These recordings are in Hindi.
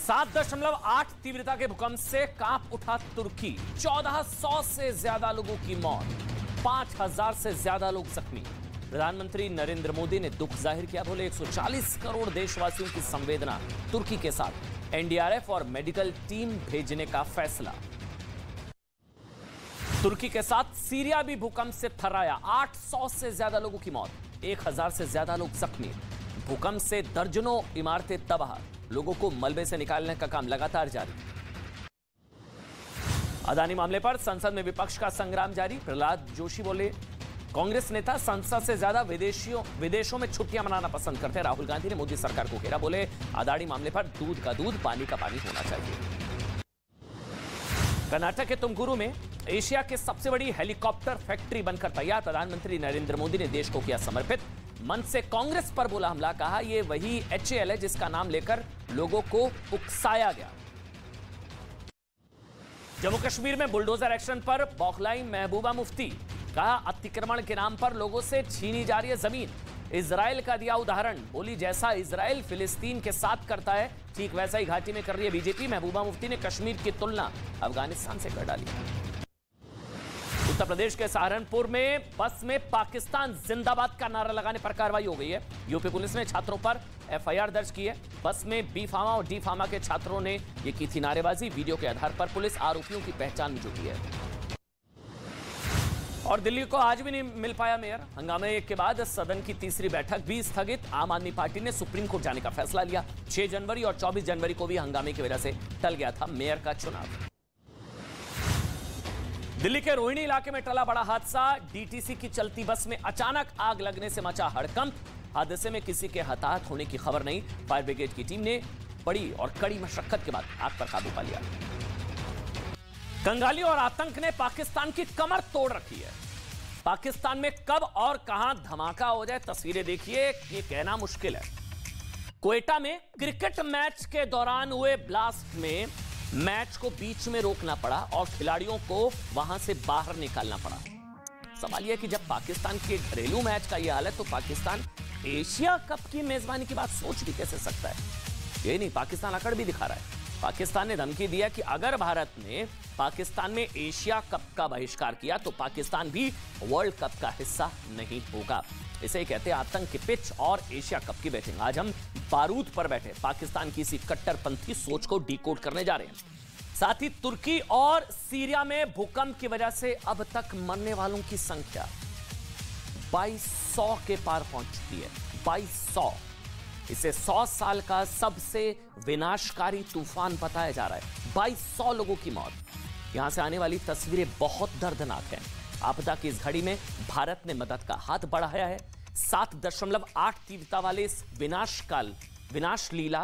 7.8 तीव्रता के भूकंप से कांप उठा तुर्की। 1400 से ज्यादा लोगों की मौत, 5000 से ज्यादा लोग जख्मी। प्रधानमंत्री नरेंद्र मोदी ने दुख जाहिर किया, बोले 140 करोड़ देशवासियों की संवेदना तुर्की के साथ। एनडीआरएफ और मेडिकल टीम भेजने का फैसला। तुर्की के साथ सीरिया भी भूकंप से थर्राया, 800 से ज्यादा लोगों की मौत, 1000 से ज्यादा लोग जख्मी। भूकंप से दर्जनों इमारतें तबाह, लोगों को मलबे से निकालने का काम लगातार जारी। अदानी मामले पर संसद में विपक्ष का संग्राम जारी। प्रहलाद जोशी बोले, कांग्रेस नेता संसद से ज्यादा विदेशों में छुट्टियां मनाना पसंद करते हैं। राहुल गांधी ने मोदी सरकार को घेरा, बोले अदानी मामले पर दूध का दूध, पानी का पानी होना चाहिए। कर्नाटक के तुमकुरू में एशिया के सबसे बड़ी हेलीकॉप्टर फैक्ट्री बनकर तैयार। प्रधानमंत्री नरेंद्र मोदी ने देश को किया समर्पित। मन से कांग्रेस पर बोला हमला, कहा यह वही HAL है जिसका नाम लेकर लोगों को उकसाया गया। जम्मू कश्मीर में बुलडोजर एक्शन पर बौखलाई महबूबा मुफ्ती, कहा अतिक्रमण के नाम पर लोगों से छीनी जा रही है जमीन। इजराइल का दिया उदाहरण, बोली जैसा इजराइल फिलिस्तीन के साथ करता है ठीक वैसा ही घाटी में कर रही है बीजेपी। महबूबा मुफ्ती ने कश्मीर की तुलना अफगानिस्तान से कर डाली। उत्तर प्रदेश के सहारनपुर में बस में पाकिस्तान जिंदाबाद का नारा लगाने पर कार्रवाई हो गई है। यूपी पुलिस ने छात्रों पर FIR दर्ज की है। बस में बी फार्मा और डी फार्मा के छात्रों ने ये की थी नारेबाजी। वीडियो के आधार पर पुलिस आरोपियों की पहचान में जुटी है। और दिल्ली को आज भी नहीं मिल पाया मेयर। हंगामे के बाद सदन की तीसरी बैठक भी स्थगित। आम आदमी पार्टी ने सुप्रीम कोर्ट जाने का फैसला लिया। 6 जनवरी और 24 जनवरी को भी हंगामे की वजह से टल गया था मेयर का चुनाव। दिल्ली के रोहिणी इलाके में टला बड़ा हादसा। DTC की चलती बस में अचानक आग लगने से मचा हड़कंप। हादसे में किसी के हताहत होने की खबर नहीं। फायर ब्रिगेड की टीम ने बड़ी और कड़ी मशक्कत के बाद आग पर काबू पा लिया। कंगाली और आतंक ने पाकिस्तान की कमर तोड़ रखी है। पाकिस्तान में कब और कहां धमाका हो जाए, तस्वीरें देखिए, ये कहना मुश्किल है। क्वेटा में क्रिकेट मैच के दौरान हुए ब्लास्ट में मैच को बीच में रोकना पड़ा और खिलाड़ियों को वहां से बाहर निकालना पड़ा। सवाल यह कि जब पाकिस्तान के घरेलू मैच का यह हाल है तो पाकिस्तान एशिया कप की मेजबानी की बात सोच भी कैसे सकता है। ये नहीं, पाकिस्तान अकड़ भी दिखा रहा है। पाकिस्तान ने धमकी दिया कि अगर भारत ने पाकिस्तान में एशिया कप का बहिष्कार किया तो पाकिस्तान भी वर्ल्ड कप का हिस्सा नहीं होगा। इसे कहते हैं आतंक की पिच और एशिया कप की बैटिंग। आज हम बारूद पर बैठे पाकिस्तान की इसी कट्टरपंथी सोच को डिकोड करने जा रहे हैं। साथ ही तुर्की और सीरिया में भूकंप की वजह से अब तक मरने वालों की संख्या 2200 के पार पहुंच चुकी है। 2200। इसे 100 साल का सबसे विनाशकारी तूफान बताया जा रहा है। 2200 लोगों की मौत। यहां से आने वाली तस्वीरें बहुत दर्दनाक हैं। आपदा की इस घड़ी में भारत ने मदद का हाथ बढ़ाया है। 7.8 तीव्रता वाले इस विनाश लीला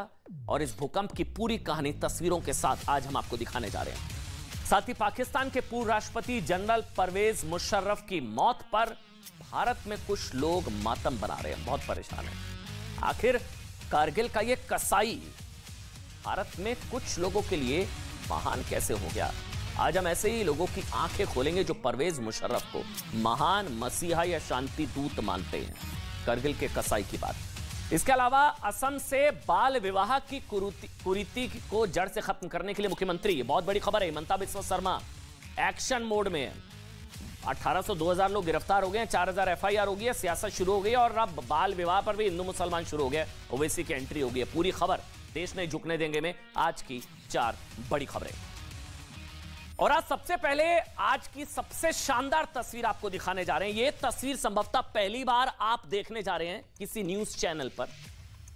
और इस भूकंप की पूरी कहानी तस्वीरों के साथ आज हम आपको दिखाने जा रहे हैं। साथ ही पाकिस्तान के पूर्व राष्ट्रपति जनरल परवेज मुशर्रफ की मौत पर भारत में कुछ लोग मातम बना रहे हैं, बहुत परेशान हैं। आखिर कारगिल का यह कसाई भारत में कुछ लोगों के लिए महान कैसे हो गया? आज हम ऐसे ही लोगों की आंखें खोलेंगे जो परवेज मुशर्रफ को महान मसीहा या शांति दूत मानते हैं। कारगिल के कसाई की बात। इसके अलावा असम से बाल विवाह की कुरीति को जड़ से खत्म करने के लिए मुख्यमंत्री, बहुत बड़ी खबर है, हिमंता बिस्वा शर्मा एक्शन मोड में है। 1800 2000 लोग गिरफ्तार हो गए, 4000 FIR हो गई है, सियासत शुरू हो गई और अब बाल विवाह पर भी हिंदू मुसलमान शुरू हो गए, ओवैसी की एंट्री हो गई है। पूरी खबर देश नहीं झुकने देंगे में आज की 4 बड़ी खबरें। और आज सबसे पहले आज की सबसे शानदार तस्वीर आपको दिखाने जा रहे हैं। ये तस्वीर संभवतः पहली बार आप देखने जा रहे हैं किसी न्यूज चैनल पर।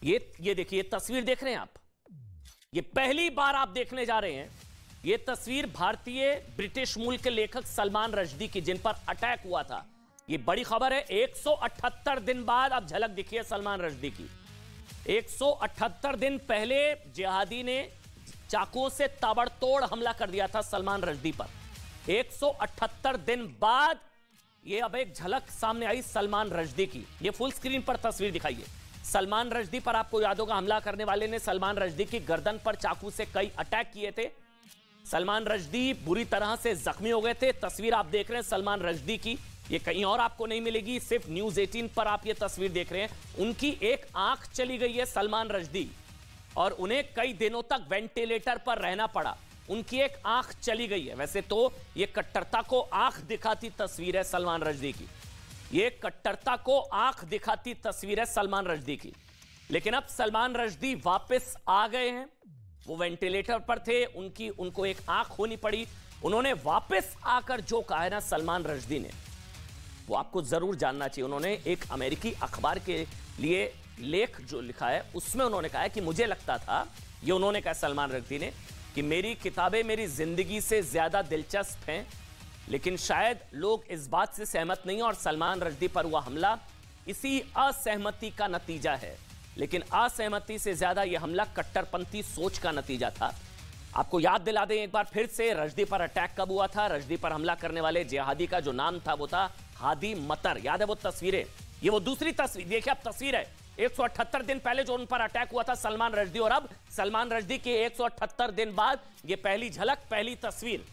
ये देखिए, ये तस्वीर देख रहे हैं आप, ये पहली बार आप देखने जा रहे हैं। ये तस्वीर भारतीय ब्रिटिश मूल के लेखक सलमान रश्दी की, जिन पर अटैक हुआ था। ये बड़ी खबर है। 178 दिन बाद अब झलक दिखी है सलमान रश्दी की। 178 दिन पहले जिहादी ने चाकुओं से ताबड़तोड़ हमला कर दिया था सलमान रश्दी पर। 178 दिन बाद ये अब एक झलक सामने आई सलमान रश्दी की। ये फुल स्क्रीन पर तस्वीर दिखाइए। सलमान रश्दी पर आपको याद होगा, हमला करने वाले ने सलमान रश्दी की गर्दन पर चाकू से कई अटैक किए थे। सलमान रश्दी बुरी तरह से जख्मी हो गए थे। तस्वीर आप देख रहे हैं सलमान रश्दी की, ये कहीं और आपको नहीं मिलेगी, सिर्फ न्यूज़ 18 पर आप ये तस्वीर देख रहे हैं। उनकी एक आंख चली गई है सलमान रश्दी, और उन्हें कई दिनों तक वेंटिलेटर पर रहना पड़ा। उनकी एक आंख चली गई है। वैसे तो यह कट्टरता को आंख दिखाती तस्वीर है सलमान रश्दी की, यह कट्टरता को आंख दिखाती तस्वीर है सलमान रश्दी की। लेकिन अब सलमान रश्दी वापस आ गए हैं। वो वेंटिलेटर पर थे, उनको एक आंख खोनी पड़ी। उन्होंने वापस आकर जो कहा है ना सलमान रश्दी ने, वो आपको जरूर जानना चाहिए। उन्होंने एक अमेरिकी अखबार के लिए लेख जो लिखा है उसमें उन्होंने कहा है कि मुझे लगता था, ये उन्होंने कहा सलमान रश्दी ने, कि मेरी किताबें मेरी जिंदगी से ज्यादा दिलचस्प हैं, लेकिन शायद लोग इस बात से सहमत नहीं, और सलमान रश्दी पर हुआ हमला इसी असहमति का नतीजा है। लेकिन असहमति से ज्यादा यह हमला कट्टरपंथी सोच का नतीजा था। आपको याद दिला दें एक बार फिर से, रश्दी पर अटैक कब हुआ था। रश्दी पर हमला करने वाले जिहादी का जो नाम था वो था हादी मतर। याद है वो तस्वीरें, ये वो दूसरी तस्वीर देखिए, अब तस्वीर है 178 दिन पहले जो उन पर अटैक हुआ था सलमान रश्दी, और अब सलमान रश्दी के 178 दिन बाद ये पहली झलक, पहली तस्वीर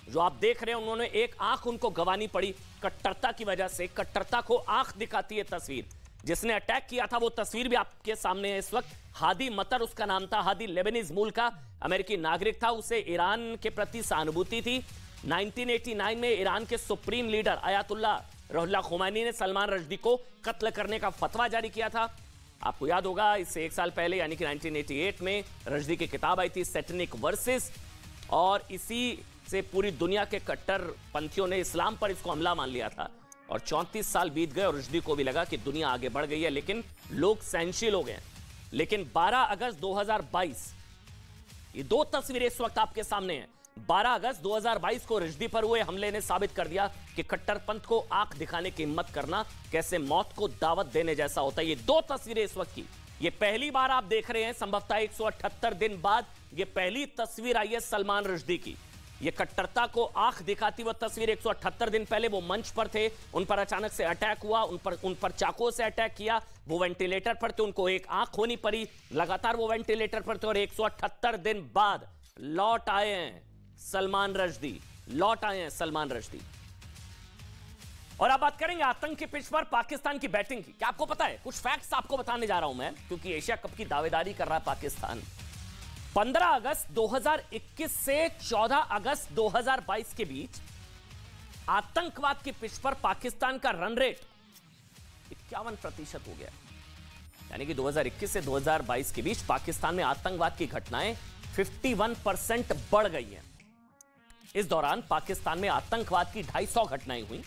जो आप देख रहे हैं। उन्होंने एक आंख उनको गंवानी पड़ी कट्टरता की वजह से। कट्टरता को आंख दिखाती है तस्वीर। जिसने अटैक किया था वो तस्वीर भी आपके सामने है इस वक्त। हादी मतर उसका नाम था। हादी लेबनीज मूल का अमेरिकी नागरिक था। उसे ईरान के प्रति सहानुभूति थी। 1989 में ईरान के supreme leader Ayatollah Ruhollah Khomeini ने सलमान रश्दी को कत्ल करने का फतवा जारी किया था। आपको याद होगा, इससे एक साल पहले यानी कि 1988 में रश्दी की किताब आई थी सैटेनिक वर्सेस, और इसी से पूरी दुनिया के कट्टरपंथियों ने इस्लाम पर इसको हमला मान लिया था। और 34 साल बीत गए और रश्दी को भी लगा कि दुनिया आगे बढ़ गई है, लेकिन लोग सहनशील हो गए। लेकिन 12 अगस्त 2022, ये दो तस्वीरें इस वक्त आपके सामने हैं। 12 अगस्त 2022 को रश्दी पर हुए हमले ने साबित कर दिया कि कट्टरपंथ को आंख दिखाने की हिम्मत करना कैसे मौत को दावत देने जैसा होता है। ये दो तस्वीरें इस वक्त की, ये पहली बार आप देख रहे हैं, संभवतः 178 दिन बाद ये पहली तस्वीर आई है सलमान रश्दी की। ये कट्टरता को आंख दिखाती वो तस्वीर 178 दिन पहले वो मंच पर थे, उन पर अचानक से अटैक हुआ, उन पर चाकुओं से अटैक किया, वो वेंटिलेटर पर थे, उनको एक आंख खोनी पड़ी, लगातार वो वेंटिलेटर पर थे, और 178 दिन बाद लौट आए हैं सलमान रश्दी, लौट आए हैं सलमान रश्दी। और अब बात करेंगे आतंक के पिच पर पाकिस्तान की बैटिंग की। क्या आपको पता है, कुछ फैक्ट्स आपको बताने जा रहा हूं मैं, क्योंकि एशिया कप की दावेदारी कर रहा है पाकिस्तान। 15 अगस्त 2021 से 14 अगस्त 2022 के बीच आतंकवाद की पिच पर पाकिस्तान का रन रेट 51% हो गया। यानी कि 2021 से 2022 के बीच पाकिस्तान में आतंकवाद की घटनाएं 51% बढ़ गई हैं। इस दौरान पाकिस्तान में आतंकवाद की 250 घटनाएं हुई,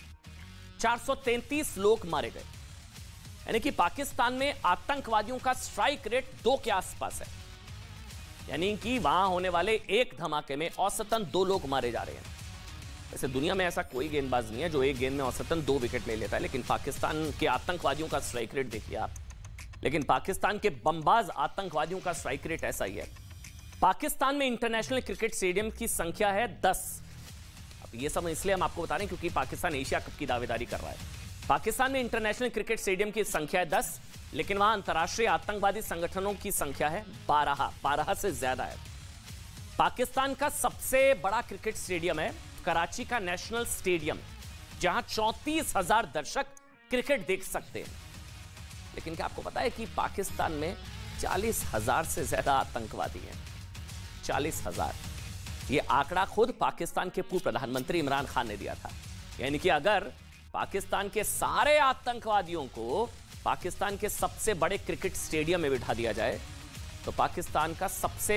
433 लोग मारे गए। यानी कि पाकिस्तान में आतंकवादियों का स्ट्राइक रेट 2 के आसपास है। यानी कि वहां होने वाले एक धमाके में औसतन 2 लोग मारे जा रहे हैं। वैसे दुनिया में ऐसा कोई गेंदबाज नहीं है जो एक गेंद में औसतन 2 विकेट ले लेता है, लेकिन पाकिस्तान के आतंकवादियों का स्ट्राइक रेट देखिए आप। लेकिन पाकिस्तान के बमबाज आतंकवादियों का स्ट्राइक रेट ऐसा ही है। पाकिस्तान में इंटरनेशनल क्रिकेट स्टेडियम की संख्या है 10। अब ये सब इसलिए हम आपको बता रहे हैं क्योंकि पाकिस्तान एशिया कप की दावेदारी कर रहा है। पाकिस्तान में इंटरनेशनल क्रिकेट स्टेडियम की संख्या है 10, लेकिन वहां अंतर्राष्ट्रीय आतंकवादी संगठनों की संख्या है 12 से ज्यादा है। पाकिस्तान का सबसे बड़ा क्रिकेट स्टेडियम है कराची का नेशनल स्टेडियम, जहां 34,000 दर्शक क्रिकेट देख सकते हैं। लेकिन क्या आपको पता है कि पाकिस्तान में 40,000 से ज्यादा आतंकवादी हैं? 40,000। ये आंकड़ा खुद पाकिस्तान के पूर्व प्रधानमंत्री इमरान खान ने दिया था। यानी कि अगर पाकिस्तान के सारे आतंकवादियों को पाकिस्तान के सबसे बड़े क्रिकेट स्टेडियम में बिठा दिया जाए तो पाकिस्तान का सबसे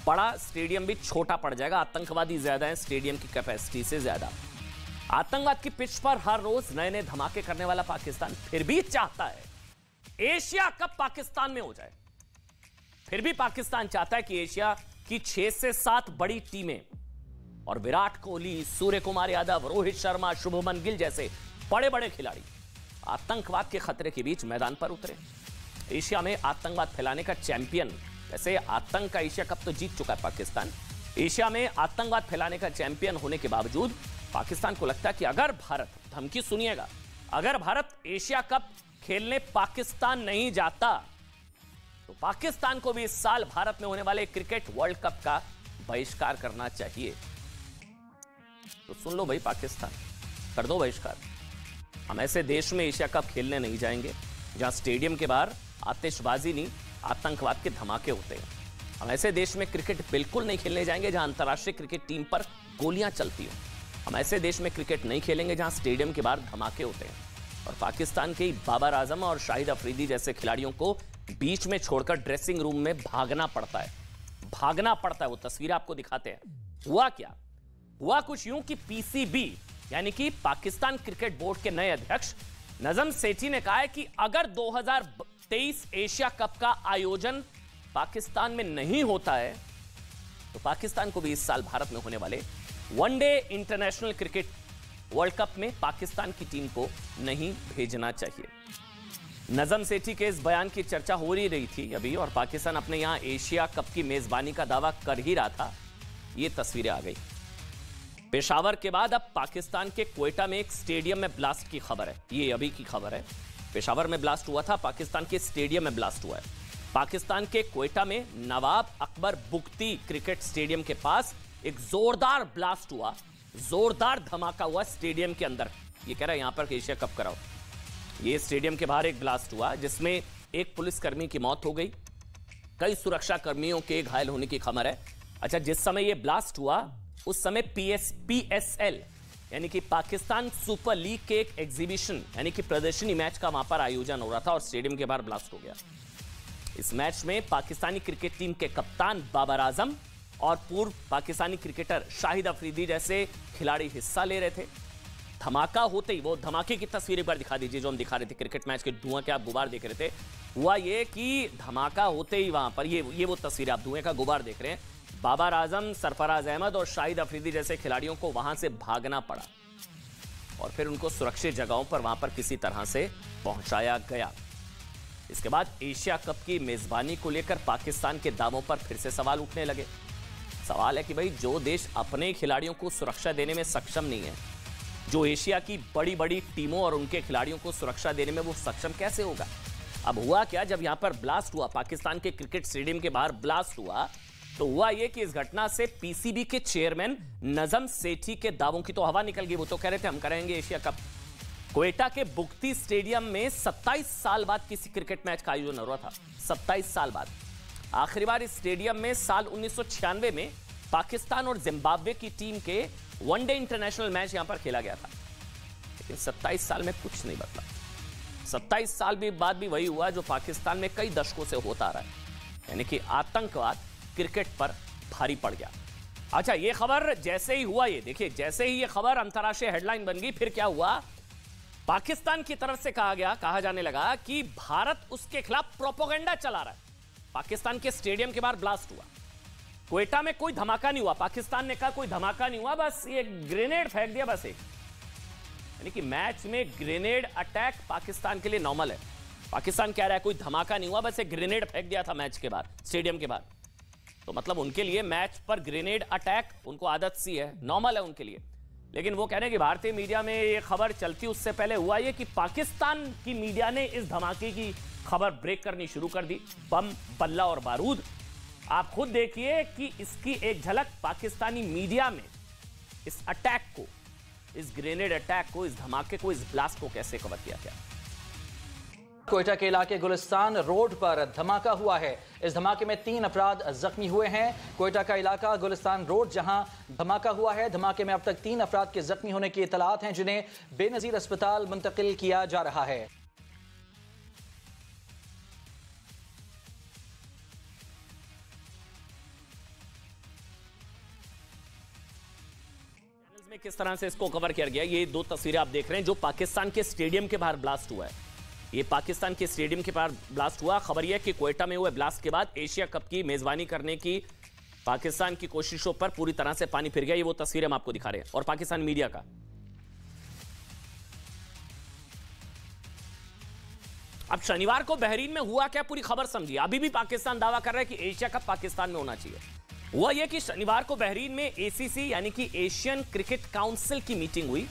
बड़ा स्टेडियम भी छोटा पड़ जाएगा। आतंकवादी ज्यादा हैं स्टेडियम की कैपेसिटी से ज्यादा। आतंकवाद की पिच पर हर रोज नए नए धमाके करने वाला पाकिस्तान फिर भी चाहता है एशिया कप पाकिस्तान में हो जाए। फिर भी पाकिस्तान चाहता है कि एशिया की 6 से 7 बड़ी टीमें और विराट कोहली, सूर्य कुमार यादव, रोहित शर्मा, शुभमन गिल जैसे बड़े बड़े खिलाड़ी आतंकवाद के खतरे के बीच मैदान पर उतरे। एशिया में आतंकवाद फैलाने का चैंपियन, वैसे आतंक का एशिया कप तो जीत चुका है पाकिस्तान। एशिया में आतंकवाद फैलाने का चैंपियन होने के बावजूद पाकिस्तान को लगता है कि अगर भारत, धमकी सुनिएगा, अगर भारत एशिया कप खेलने पाकिस्तान नहीं जाता तो पाकिस्तान को भी इस साल भारत में होने वाले क्रिकेट वर्ल्ड कप का बहिष्कार करना चाहिए। तो सुन लो भाई पाकिस्तान, कर दो बहिष्कार। हम ऐसे देश में एशिया कप खेलने नहीं जाएंगे जहां स्टेडियम के बाहर आतिशबाजी नहीं, आतंकवाद के धमाके होते हैं। हम ऐसे देश में क्रिकेट बिल्कुल नहीं खेलने जाएंगे जहां अंतर्राष्ट्रीय क्रिकेट टीम पर गोलियां चलती हो। हम ऐसे देश में क्रिकेट नहीं खेलेंगे जहां स्टेडियम के बाहर धमाके होते हैं और पाकिस्तान के बाबर आजम और शाहिद अफरीदी जैसे खिलाड़ियों को बीच में छोड़कर ड्रेसिंग रूम में भागना पड़ता है। वो तस्वीर आपको दिखाते हैं। हुआ क्या? हुआ कुछ यूं कि पीसीबी यानी कि पाकिस्तान क्रिकेट बोर्ड के नए अध्यक्ष नजम सेठी ने कहा है कि अगर 2023 एशिया कप का आयोजन पाकिस्तान में नहीं होता है तो पाकिस्तान को भी इस साल भारत में होने वाले one day international cricket world cup में पाकिस्तान की टीम को नहीं भेजना चाहिए। नजम सेठी के इस बयान की चर्चा हो ही रही थी अभी, और पाकिस्तान अपने यहां एशिया कप की मेजबानी का दावा कर ही रहा था। ये तस्वीरें आ गई। पेशावर के बाद अब पाकिस्तान के क्वेटा में एक स्टेडियम में ब्लास्ट की खबर है। ये अभी की खबर है। पेशावर में ब्लास्ट हुआ था, पाकिस्तान के स्टेडियम में ब्लास्ट हुआ है। पाकिस्तान के क्वेटा में नवाब अकबर बुख्ती क्रिकेट स्टेडियम के पास एक जोरदार ब्लास्ट हुआ, जोरदार धमाका हुआ स्टेडियम के अंदर। ये कह रहा है यहां पर एशिया कप कराओ। ये स्टेडियम के बाहर एक ब्लास्ट हुआ जिसमें एक पुलिसकर्मी की मौत हो गई, कई सुरक्षा कर्मियों के घायल होने की खबर है। अच्छा, जिस समय ये ब्लास्ट हुआ उस समय PSL यानी कि पाकिस्तान सुपर लीग के एक एग्जीबिशन यानी कि प्रदर्शनी मैच का वहां पर आयोजन हो रहा था और स्टेडियम के बाहर ब्लास्ट हो गया। इस मैच में पाकिस्तानी क्रिकेट टीम के कप्तान बाबर आजम और पूर्व पाकिस्तानी क्रिकेटर शाहिद अफरीदी जैसे खिलाड़ी हिस्सा ले रहे थे। धमाका होते ही, वो धमाके की तस्वीर एक बार दिखा दीजिए जो हम दिखा रहे थे, क्रिकेट मैच के धुआं के आप गुबार देख रहे थे। हुआ ये कि धमाका होते ही वहां पर ये वो तस्वीर आप धुएं का गुबार देख रहे हैं। बाबर आजम, सरफराज अहमद और शाहिद अफरीदी जैसे खिलाड़ियों को वहां से भागना पड़ा और फिर उनको सुरक्षित जगहों पर वहां पर किसी तरह से पहुंचाया गया। इसके बाद एशिया कप की मेजबानी को लेकर पाकिस्तान के दावों पर फिर से सवाल उठने लगे। सवाल है कि भाई जो देश अपने खिलाड़ियों को सुरक्षा देने में सक्षम नहीं है, जो एशिया की बड़ी बड़ी टीमों और उनके खिलाड़ियों को सुरक्षा देने में वो सक्षम कैसे होगा? अब हुआ क्या, जब यहां पर ब्लास्ट हुआ, पाकिस्तान के क्रिकेट स्टेडियम के बाहर ब्लास्ट हुआ, तो हुआ यह कि इस घटना से पीसीबी के चेयरमैन नजम सेठी के दावों की तो हवा निकल गई। वो तो कह रहे थे हम करेंगे एशिया कप। क्वेटा के बुख्ती स्टेडियम में 27 साल बाद किसी क्रिकेट मैच का आयोजन हो रहा था। 27 साल बाद। आखिरी बार इस स्टेडियम में साल 1996 में पाकिस्तान और जिम्बाब्वे की टीम के वनडे इंटरनेशनल मैच यहां पर खेला गया था। लेकिन 27 साल में कुछ नहीं बदला। 27 साल बाद भी वही हुआ जो पाकिस्तान में कई दशकों से होता आ रहा है, यानी कि आतंकवाद क्रिकेट पर भारी पड़ गया। अच्छा, ये खबर जैसे ही हुआ, ये देखिए, जैसे ही ये खबर अंतर्राष्ट्रीय हेडलाइन बन गई, फिर क्या हुआ? पाकिस्तान की तरफ से कहा जाने लगा कि भारत उसके खिलाफ प्रोपेगेंडा चला रहा है। पाकिस्तान के स्टेडियम के बाहर ब्लास्ट हुआ, क्वेटा में कोई धमाका नहीं हुआ। पाकिस्तान ने कहा कोई धमाका नहीं हुआ, बस ये ग्रेनेड फेंक दिया, बस एक। यानी कि मैच में ग्रेनेड अटैक पाकिस्तान के लिए नॉर्मल है। पाकिस्तान कह रहा है कोई धमाका नहीं हुआ, बस एक ग्रेनेड फेंक दिया था मैच के बाहर, स्टेडियम के बाहर। तो मतलब उनके लिए मैच पर ग्रेनेड अटैक उनको आदत सी है, नॉर्मल है उनके लिए। लेकिन वो कह रहे हैं कि भारतीय मीडिया में ये खबर चलती उससे पहले हुआ ये कि पाकिस्तान की मीडिया ने इस धमाके की खबर ब्रेक करनी शुरू कर दी। बम, बल्ला और बारूद। आप खुद देखिए कि इसकी एक झलक पाकिस्तानी मीडिया में इस अटैक को, इस ग्रेनेड अटैक को, इस धमाके को, इस ब्लास्ट को कैसे कवर किया गया। क्वेटा के इलाके गुलिस्तान रोड पर धमाका हुआ है। इस धमाके में 3 अफराद जख्मी हुए हैं। क्वेटा का इलाका गुलिस्तान रोड जहां धमाका हुआ है, धमाके में अब तक 3 अफराद के जख्मी होने की इतलात हैं, जिन्हें बेनजीर अस्पताल मुंतकिल किया जा रहा है। में किस तरह से इसको कवर किया गया, ये 2 तस्वीरें आप देख रहे हैं जो पाकिस्तान के स्टेडियम के बाहर ब्लास्ट हुआ है। ये पाकिस्तान के स्टेडियम के बाहर ब्लास्ट हुआ। खबर यह है कि क्वेटा में हुए ब्लास्ट के बाद एशिया कप की मेजबानी करने की पाकिस्तान की कोशिशों पर पूरी तरह से पानी फिर गया। ये वो तस्वीरें हम आपको दिखा रहे हैं और पाकिस्तान मीडिया का। अब शनिवार को बहरीन में हुआ क्या, पूरी खबर समझिए। अभी भी पाकिस्तान दावा कर रहा है कि एशिया कप पाकिस्तान में होना चाहिए। हुआ यह कि शनिवार को बहरीन में ACC यानी कि एशियन क्रिकेट काउंसिल की मीटिंग हुई,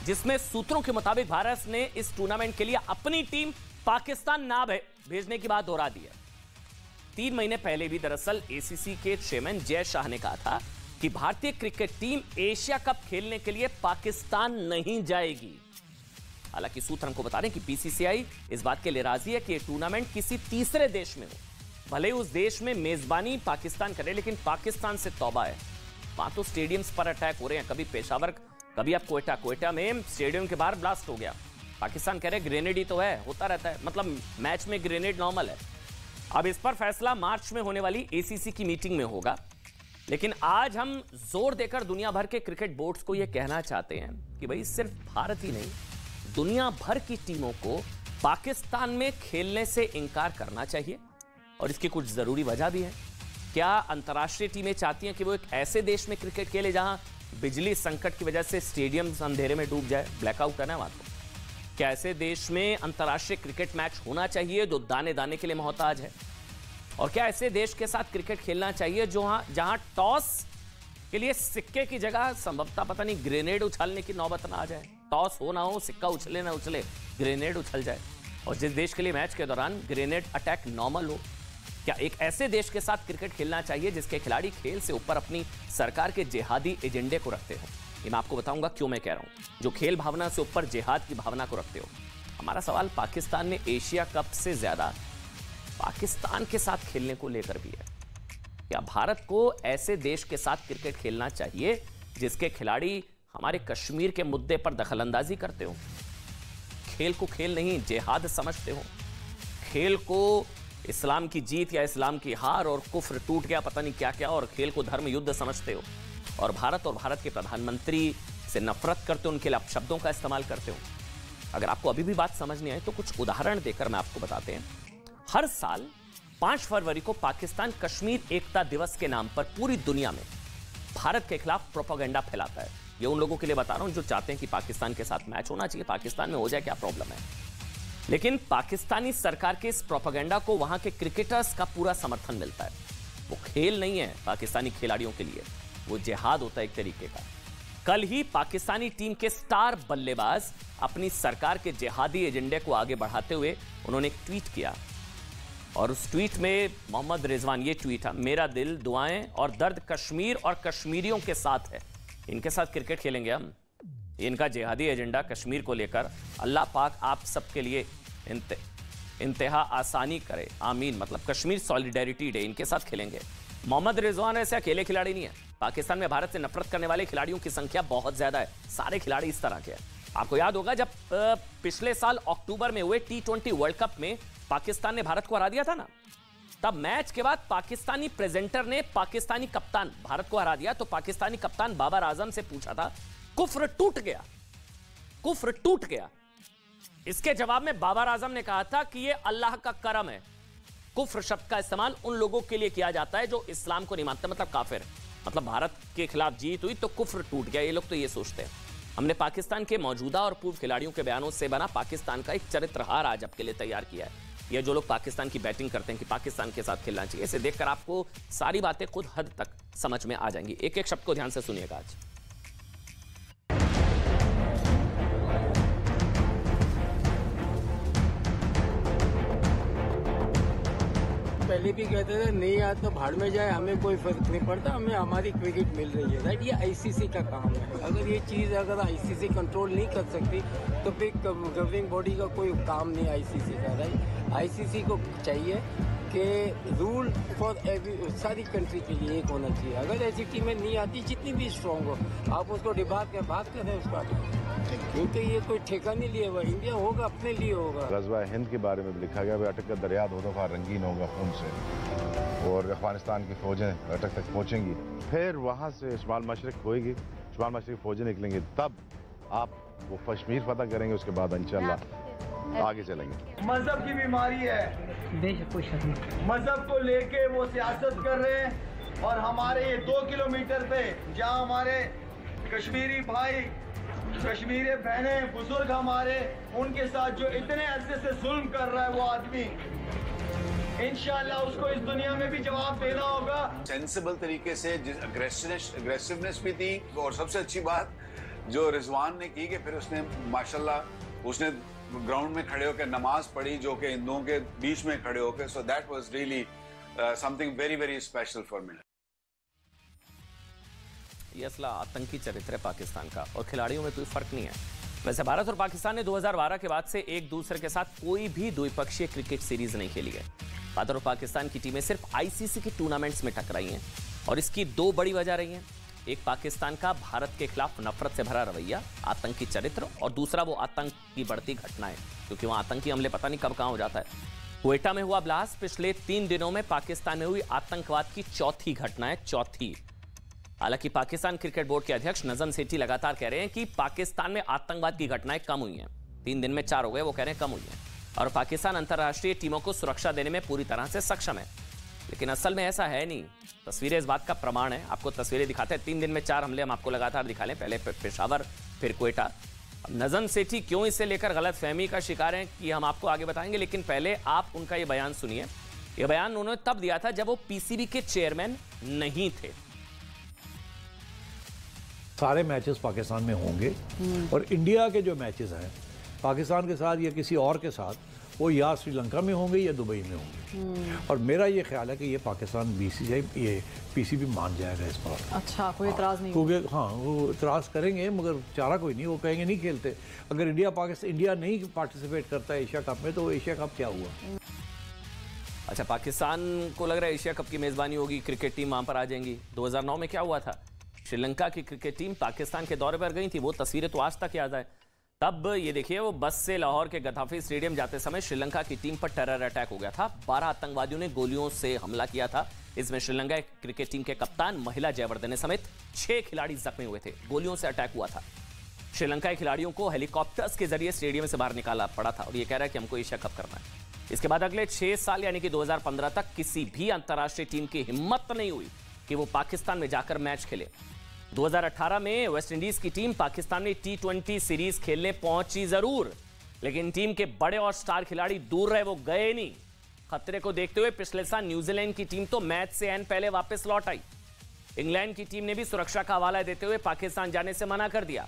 जिसमें सूत्रों के मुताबिक भारत ने इस टूर्नामेंट के लिए अपनी टीम पाकिस्तान ना भेजने की बात दोहरा दी है। 3 महीने पहले भी दरअसल ACC के चेयरमैन जय शाह ने कहा था कि भारतीय क्रिकेट टीम एशिया कप खेलने के लिए पाकिस्तान नहीं जाएगी। हालांकि सूत्र हमको बता रहे हैं कि BCCI इस बात के लिए राजी है कि यह टूर्नामेंट किसी तीसरे देश में हो, भले ही उस देश में मेजबानी पाकिस्तान करे, लेकिन पाकिस्तान से तौबा है। वहां तो स्टेडियम्स पर अटैक हो रहे हैं, कभी पेशावर, कभी अब कोयटा में स्टेडियम के बाहर ब्लास्ट हो गया। पाकिस्तान कह रहे ग्रेनेड ही तो है, होता रहता है, मतलब मैच में ग्रेनेड नॉर्मल है। अब इस पर फैसला मार्च में होने वाली एसीसी की मीटिंग में होगा, लेकिन आज हम जोर देकर दुनिया भर के क्रिकेट बोर्ड्स को यह कहना चाहते हैं कि भाई सिर्फ भारत ही नहीं, दुनिया भर की टीमों को पाकिस्तान में खेलने से इंकार करना चाहिए। और इसकी कुछ जरूरी वजह भी है। क्या अंतर्राष्ट्रीय टीमें चाहती हैं कि वो एक ऐसे देश में क्रिकेट खेले जहां बिजली संकट की वजह से स्टेडियम अंधेरे में डूब जाए, ब्लैकआउट है ना वहां तो? क्या ऐसे देश में अंतर्राष्ट्रीय क्रिकेट मैच होना चाहिए जो दाने दाने के लिए मोहताज है? और क्या ऐसे देश के साथ क्रिकेट खेलना चाहिए जहां टॉस के लिए सिक्के की जगह संभवतः पता नहीं ग्रेनेड उछालने की नौबत ना आ जाए? टॉस हो ना हो, सिक्का उछले ना उछले, ग्रेनेड उछल जाए। और जिस देश के लिए मैच के दौरान ग्रेनेड अटैक नॉर्मल हो, क्या एक ऐसे देश के साथ क्रिकेट खेलना चाहिए जिसके खिलाड़ी खेल से ऊपर अपनी सरकार के जिहादी एजेंडे को रखते हो? ये मैं आपको बताऊंगा क्यों मैं कह रहा हूं, जो खेल भावना से ऊपर जिहाद की भावना को रखते हो। हमारा सवाल पाकिस्तान में एशिया कप से ज्यादा पाकिस्तान के साथ खेलने को लेकर भी है। क्या भारत को ऐसे देश के साथ क्रिकेट खेलना चाहिए जिसके खिलाड़ी हमारे कश्मीर के मुद्दे पर दखलंदाजी करते हो, खेल को खेल नहीं जिहाद समझते हो, खेल को इस्लाम की जीत या इस्लाम की हार और कुफ्र टूट गया पता नहीं क्या क्या, और खेल को धर्म युद्ध समझते हो, और भारत के प्रधानमंत्री से नफरत करते हो, उनके लिए अपशब्दों का इस्तेमाल करते हो। अगर आपको अभी भी बात समझ नहीं आई तो कुछ उदाहरण देकर मैं आपको बताते हैं। हर साल 5 फरवरी को पाकिस्तान कश्मीर एकता दिवस के नाम पर पूरी दुनिया में भारत के खिलाफ प्रोपेगेंडा फैलाता है। ये उन लोगों के लिए बता रहा हूं जो चाहते हैं कि पाकिस्तान के साथ मैच होना चाहिए, पाकिस्तान में हो जाए, क्या प्रॉब्लम है। लेकिन पाकिस्तानी सरकार के इस प्रोपेगेंडा को वहां के क्रिकेटर्स का पूरा समर्थन मिलता है। वो खेल नहीं है पाकिस्तानी खिलाड़ियों के लिए, वो जिहाद होता है एक तरीके का। कल ही पाकिस्तानी टीम के स्टार बल्लेबाज अपनी सरकार के जिहादी एजेंडे को आगे बढ़ाते हुए उन्होंने एक ट्वीट किया, और उस ट्वीट में मोहम्मद रिजवान, ये ट्वीट है, मेरा दिल, दुआएं और दर्द कश्मीर और कश्मीरियों के साथ है। इनके साथ क्रिकेट खेलेंगे हम, इनका जिहादी एजेंडा कश्मीर को लेकर, अल्लाह पाक आप सबके लिए इंतहा आसानी करे, आमीन। मतलब कश्मीर सॉलिडेरिटी डे, इनके साथ खेलेंगे। मोहम्मद रिजवान ऐसे अकेले खिलाड़ी नहीं है। पाकिस्तान में भारत से नफरत करने वाले खिलाड़ियों की संख्या बहुत ज्यादा है, सारे खिलाड़ी इस तरह के हैं। आपको याद होगा जब पिछले साल अक्टूबर में हुए T20 वर्ल्ड कप में पाकिस्तान ने भारत को हरा दिया था ना, तब मैच के बाद पाकिस्तानी प्रेजेंटर ने पाकिस्तानी कप्तान, भारत को हरा दिया तो पाकिस्तानी कप्तान बाबर आजम से पूछा था, कुफ्र टूट गया, कुफ्र टूट गया। इसके जवाब में बाबर आजम ने कहा था कि यह अल्लाह का करम है। कुफ्र शब्द का इस्तेमाल उन लोगों के लिए किया जाता है जो इस्लाम को नहीं मानते, मतलब काफिर। मतलब भारत के खिलाफ जीत हुई तो कुफ्र टूट गया, ये लोग तो ये सोचते हैं। हमने पाकिस्तान के मौजूदा और पूर्व खिलाड़ियों के बयानों से बना पाकिस्तान का एक चरित्रहार आज आपके लिए तैयार किया है। ये जो लोग पाकिस्तान की बैटिंग करते हैं कि पाकिस्तान के साथ खेलना चाहिए, इसे देखकर आपको सारी बातें खुद हद तक समझ में आ जाएंगी। एक एक शब्द को ध्यान से सुनिएगा आज। पहले भी कहते थे नहीं आया तो भाड़ में जाए, हमें कोई फर्क नहीं पड़ता, हमें हमारी क्रिकेट मिल रही है। राइट, ये आईसीसी का काम है। अगर ये चीज़ अगर आईसीसी कंट्रोल नहीं कर सकती तो फिर गवर्निंग बॉडी का कोई काम नहीं आईसीसी का। राइट, आईसीसी को चाहिए कि रूल फॉर सारी कंट्री के लिए एक होना चाहिए। अगर ऐसी टीमें नहीं आती जितनी भी स्ट्रांग हो, आप उसको डिबार के बात करें उसका, क्योंकि ये कोई ठेका नहीं लिया हुआ, इंडिया होगा अपने लिए होगा। गज़वा हिंद के बारे में लिखा गया, अटक का दरिया दो दफ़ा रंगीन होगा खून से, और अफगानिस्तान की फौजें अटक तक पहुँचेंगी, फिर वहाँ से शुमाल मशरक़ होएगी, शुमाल मशरक़ फौजें निकलेंगी, तब आप वो कश्मीर फतह करेंगे, उसके बाद इंशाल्लाह आगे चलेंगे। मजहब की बीमारी है, मजहब को लेके वो सियासत कर रहे हैं, और हमारे ये 2 किलोमीटर पे जहाँ हमारे कश्मीरी भाई, कश्मीरी बहनें, बुजुर्ग हमारे, उनके साथ जो इतने अरसे से जुल्म कर रहा है वो आदमी, इंशाल्लाह उसको इस दुनिया में भी जवाब देना होगा। सेंसिबल तरीके से, अग्रेसिवनेस भी थी, और सबसे अच्छी बात जो रिजवान ने की कि फिर उसने माशाल्लाह उसने ग्राउंड में खड़े होकर नमाज पढ़ी, जो कि हिंदुओं के बीच में खड़े होकर, so that was really something very very special for me. ये असला आतंकी चरित्र है पाकिस्तान का, और खिलाड़ियों में कोई फर्क नहीं है। वैसे भारत और पाकिस्तान ने 2012 के बाद से एक दूसरे के साथ कोई भी द्विपक्षीय क्रिकेट सीरीज नहीं खेली है। भारत और पाकिस्तान की टीमें सिर्फ आईसीसी के टूर्नामेंट्स में टकराई हैं और इसकी दो बड़ी वजह रही हैं। एक पाकिस्तान का भारत के खिलाफ नफरत से भरा रवैया, आतंकी चरित्र, और दूसरा वो आतंक की बढ़ती घटनाएं, क्योंकि वहां आतंकी हमले पता नहीं कब कहां हो जाता है। क्वेटा में हुआ ब्लास्ट पिछले 3 दिनों में पाकिस्तान में हुई आतंकवाद की चौथी घटना है, चौथी। हालांकि पाकिस्तान क्रिकेट बोर्ड के अध्यक्ष नजम सेठी लगातार कह रहे हैं कि पाकिस्तान में आतंकवाद की घटनाएं कम हुई हैं। 3 दिन में 4 हो गए, वो कह रहे हैं कम हुई हैं, और पाकिस्तान अंतर्राष्ट्रीय टीमों को सुरक्षा देने में पूरी तरह से सक्षम है। लेकिन असल में ऐसा है नहीं। तस्वीरें इस बात का प्रमाण है। आपको तस्वीरें दिखाते हैं। 3 दिन में 4 हमले हम आपको लगातार दिखा लें, पहले पेशावर फिर क्वेटा। अब नजम सेठी क्यों इसे लेकर गलत फहमी का शिकार हैं कि हम आपको आगे बताएंगे, लेकिन पहले आप उनका ये बयान सुनिए। ये बयान उन्होंने तब दिया था जब वो पीसीबी के चेयरमैन नहीं थे। सारे मैचेस पाकिस्तान में होंगे और इंडिया के जो मैचेस हैं पाकिस्तान के साथ या किसी और के साथ, वो या श्रीलंका में होंगे या दुबई में होंगे। और मेरा ये ख्याल है कि ये पाकिस्तान बीसीसीआई ये पीसीबी मान जाएगा इस बार। अच्छा, कोई इतराज़ नहीं? क्योंकि हाँ, वो इतराज़ करेंगे मगर चारा कोई नहीं। वो कहेंगे नहीं खेलते। अगर इंडिया नहीं पार्टिसिपेट करता है एशिया कप में, तो एशिया कप क्या हुआ? अच्छा, पाकिस्तान को लग रहा है एशिया कप की मेजबानी होगी, क्रिकेट टीम वहां पर आ जाएंगी। 2009 में क्या हुआ था? श्रीलंका की क्रिकेट टीम पाकिस्तान के दौरे पर गई थी। वो तस्वीरें तो आज तक याद है। तब ये देखिए, वो बस से लाहौर के गद्दाफी स्टेडियम जाते समय श्रीलंका की टीम पर टेरर अटैक हो गया था। 12 आतंकवादियों ने गोलियों से हमला किया था। इसमें श्रीलंका क्रिकेट टीम के कप्तान महिला जयवर्धने समेत 6 खिलाड़ी जख्मी हुए थे। गोलियों से अटैक हुआ था। श्रीलंकाई खिलाड़ियों को हेलीकॉप्टर्स के जरिए स्टेडियम से बाहर निकाला पड़ा था और ये कह रहा है कि हमको एशिया कप करना है। इसके बाद अगले 6 साल यानी कि 2015 तक किसी भी अंतर्राष्ट्रीय टीम की हिम्मत नहीं हुई कि वो पाकिस्तान में जाकर मैच खेले। 2018 में वेस्टइंडीज की टीम पाकिस्तान में T20 सीरीज खेलने पहुंची जरूर, लेकिन टीम के बड़े और स्टार खिलाड़ी दूर रहे, वो गए नहीं। खतरे को देखते हुए पिछले साल न्यूजीलैंड की टीम तो मैच से एन पहले वापस लौट आई। इंग्लैंड की टीम ने भी सुरक्षा का हवाला देते हुए पाकिस्तान जाने से मना कर दिया।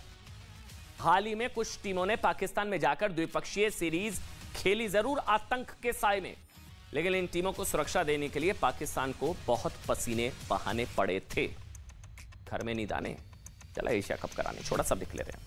हाल ही में कुछ टीमों ने पाकिस्तान में जाकर द्विपक्षीय सीरीज खेली जरूर आतंक के साए में, लेकिन इन टीमों को सुरक्षा देने के लिए पाकिस्तान को बहुत पसीने बहाने पड़े थे। घर में नींद आने चला एशिया कप कराने, छोटा सा दिख ले रहे हैं।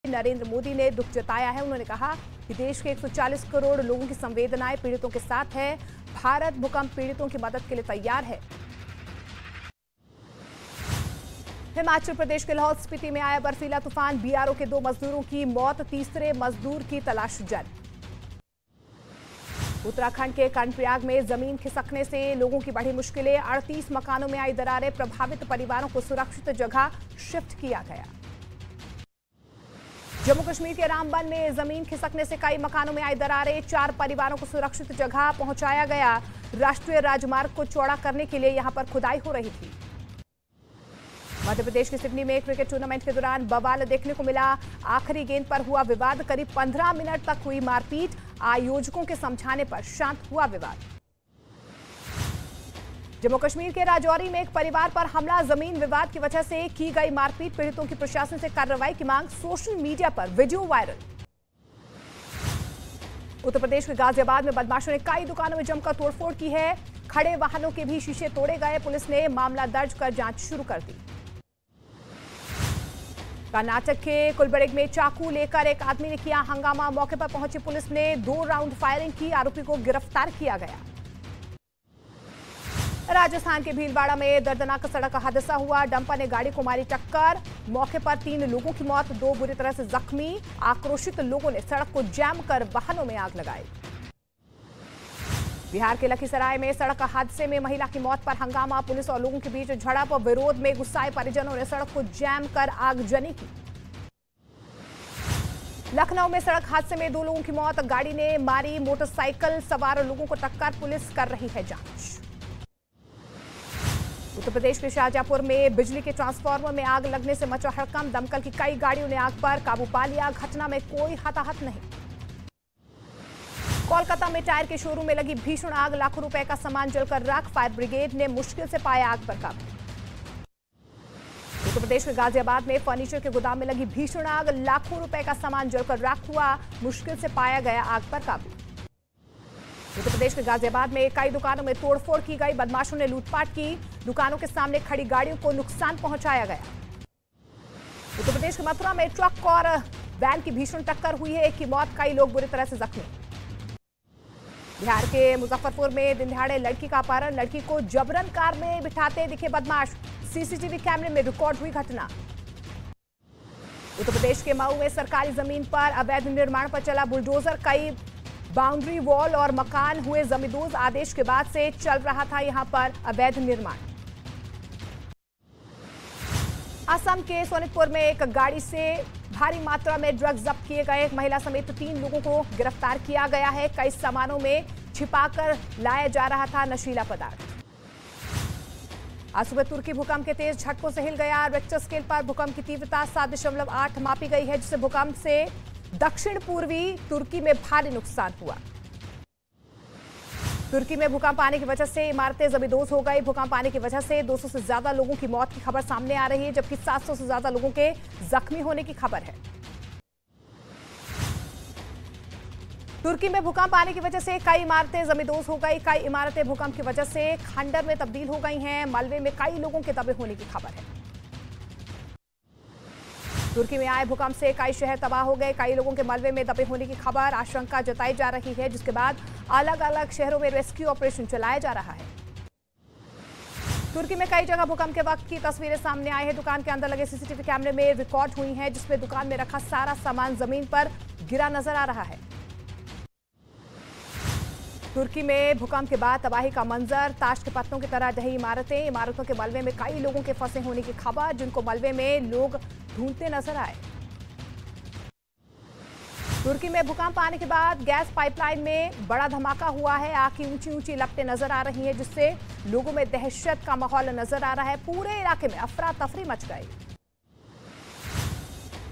नरेंद्र मोदी ने दुख जताया है। उन्होंने कहा कि देश के 140 करोड़ लोगों की संवेदनाएं पीड़ितों के साथ है। भारत भूकंप पीड़ितों की मदद के लिए तैयार है। हिमाचल प्रदेश के लाहौल स्पीति में आया बर्फीला तूफान, बीआरओ के 2 मजदूरों की मौत, तीसरे मजदूर की तलाश जारी। उत्तराखंड के कर्णप्रयाग में जमीन खिसकने से लोगों की बढ़ी मुश्किलें, 38 मकानों में आई दरारें, प्रभावित परिवारों को सुरक्षित जगह शिफ्ट किया गया। जम्मू कश्मीर के रामबन में जमीन खिसकने से कई मकानों में आई दरारें, 4 परिवारों को सुरक्षित जगह पहुंचाया गया। राष्ट्रीय राजमार्ग को चौड़ा करने के लिए यहां पर खुदाई हो रही थी। मध्य प्रदेश के सिडनी में क्रिकेट टूर्नामेंट के दौरान बवाल देखने को मिला। आखिरी गेंद पर हुआ विवाद, करीब 15 मिनट तक हुई मारपीट। आयोजकों के समझाने पर शांत हुआ विवाद। जम्मू कश्मीर के राजौरी में एक परिवार पर हमला, जमीन विवाद की वजह से की गई मारपीट, पीड़ितों की प्रशासन से कार्रवाई की मांग, सोशल मीडिया पर वीडियो वायरल। उत्तर प्रदेश के गाजियाबाद में बदमाशों ने कई दुकानों में जमकर तोड़फोड़ की है। खड़े वाहनों के भी शीशे तोड़े गए। पुलिस ने मामला दर्ज कर जांच शुरू कर दी। कर्नाटक के कुलबर्गी में चाकू लेकर एक आदमी ने किया हंगामा, मौके पर पहुंची पुलिस ने 2 राउंड फायरिंग की, आरोपी को गिरफ्तार किया गया। राजस्थान के भीलवाड़ा में दर्दनाक सड़क हादसा हुआ, डंपर ने गाड़ी को मारी टक्कर, मौके पर 3 लोगों की मौत, 2 बुरी तरह से जख्मी। आक्रोशित लोगों ने सड़क को जैम कर वाहनों में आग लगाई। बिहार के लखीसराय में सड़क हादसे में महिला की मौत पर हंगामा, पुलिस और लोगों के बीच झड़प, विरोध में गुस्साए परिजनों ने सड़क को जैम कर आगजनी की। लखनऊ में सड़क हादसे में 2 लोगों की मौत, गाड़ी ने मारी मोटरसाइकिल सवार लोगों को टक्कर, पुलिस कर रही है जांच। उत्तर प्रदेश के शाहजहांपुर में बिजली के ट्रांसफार्मर में आग लगने से मचा हड़कंप, दमकल की कई गाड़ियों ने आग पर काबू पा लिया। घटना में कोई हताहत नहीं। कोलकाता में टायर के शोरूम में लगी भीषण आग, लाखों रुपए का सामान जलकर राख, फायर ब्रिगेड ने मुश्किल से पाया आग पर काबू। उत्तर प्रदेश के गाजियाबाद में फर्नीचर के गोदाम में लगी भीषण आग, लाखों रुपए का सामान जलकर राख हुआ, मुश्किल से पाया गया आग पर काबू। उत्तर प्रदेश के गाजियाबाद में कई दुकानों में तोड़फोड़ की गई, बदमाशों ने लूटपाट की, दुकानों के सामने खड़ी गाड़ियों को नुकसान पहुंचाया गया। उत्तर प्रदेश के मथुरा में ट्रक और वैन की भीषण टक्कर हुई है, एक की मौत, कई लोग बुरी तरह से जख्मी। बिहार के मुजफ्फरपुर में दिन दहाड़े लड़की का अपहरण, लड़की को जबरन कार में बिठाते दिखे बदमाश, सीसीटीवी कैमरे में रिकॉर्ड हुई घटना। उत्तर प्रदेश के मऊ में सरकारी जमीन पर अवैध निर्माण पर चला बुलडोजर, कई बाउंड्री वॉल और मकान हुए जमींदोज, आदेश के बाद से चल रहा था यहां पर अवैध निर्माण। असम के सोनितपुर में एक गाड़ी से भारी मात्रा में ड्रग्स जब्त किए गए, एक महिला समेत 3 लोगों को गिरफ्तार किया गया है, कई सामानों में छिपाकर लाया जा रहा था नशीला पदार्थ। आज सुबह तुर्की भूकंप के तेज झटकों से हिल गया, रिक्टर स्केल पर भूकंप की तीव्रता 7.8 मापी गई है, जिससे भूकंप से दक्षिण पूर्वी तुर्की में भारी नुकसान हुआ। तुर्की में भूकंप आने की वजह से इमारतें जमींदोज हो गई, भूकंप आने की वजह से 200 से ज्यादा लोगों की मौत की खबर सामने आ रही है, जबकि 700 से ज्यादा लोगों के जख्मी होने की खबर है। तुर्की में भूकंप आने की वजह से कई इमारतें जमींदोज हो गई, कई इमारतें भूकंप की वजह से खंडर में तब्दील हो गई हैं, मलबे में कई लोगों के दबे होने की खबर है। तुर्की में आए भूकंप से कई शहर तबाह हो गए, कई लोगों के मलबे में दबे होने की खबर, आशंका जताई जा रही है, जिसके बाद अलग अलग शहरों में रेस्क्यू ऑपरेशन चलाया जा रहा है। तुर्की में कई जगह भूकंप के वक्त की तस्वीरें सामने आई है, दुकान के अंदर लगे सीसीटीवी कैमरे में रिकॉर्ड हुई हैं, जिसमें दुकान में रखा सारा सामान जमीन पर गिरा नजर आ रहा है। तुर्की में भूकंप के बाद तबाही का मंजर, ताश के पत्तों की तरह ढही इमारतें, इमारतों के मलबे में कई लोगों के फंसे होने की खबर, जिनको मलबे में लोग ढूंढते नजर आए। तुर्की में भूकंप आने के बाद गैस पाइपलाइन में बड़ा धमाका हुआ है, आग की ऊंची ऊंची लपटें नजर आ रही हैं, जिससे लोगों में दहशत का माहौल नजर आ रहा है, पूरे इलाके में अफरा तफरी मच गई।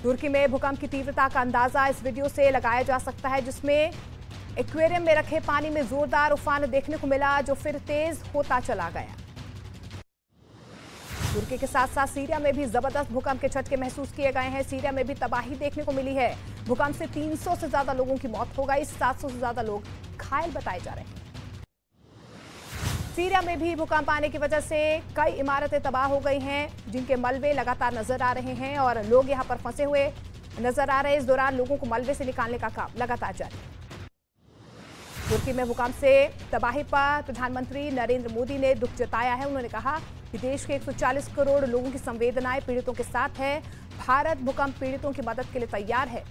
तुर्की में भूकंप की तीव्रता का अंदाजा इस वीडियो से लगाया जा सकता है, जिसमें एक्वेरियम में रखे पानी में जोरदार उफान देखने को मिला, जो फिर तेज होता चला गया। तुर्की के साथ साथ सीरिया में भी जबरदस्त भूकंप के झटके महसूस किए गए हैं, सीरिया में भी तबाही देखने को मिली है, भूकंप से 300 से ज्यादा लोगों की मौत हो गई, 700 से ज्यादा लोग घायल बताए जा रहे हैं। सीरिया में भी भूकंप आने की वजह से कई इमारतें तबाह हो गई हैं, जिनके मलबे लगातार नजर आ रहे हैं और लोग यहां पर फंसे हुए नजर आ रहे हैं। इस दौरान लोगों को मलबे से निकालने का काम लगातार जारी है। तुर्की में भूकंप से तबाही पर प्रधानमंत्री नरेंद्र मोदी ने दुख जताया है। उन्होंने कहा कि देश के 140 करोड़ लोगों की संवेदनाएं पीड़ितों के साथ है, भारत भूकंप पीड़ितों की मदद के लिए तैयार है।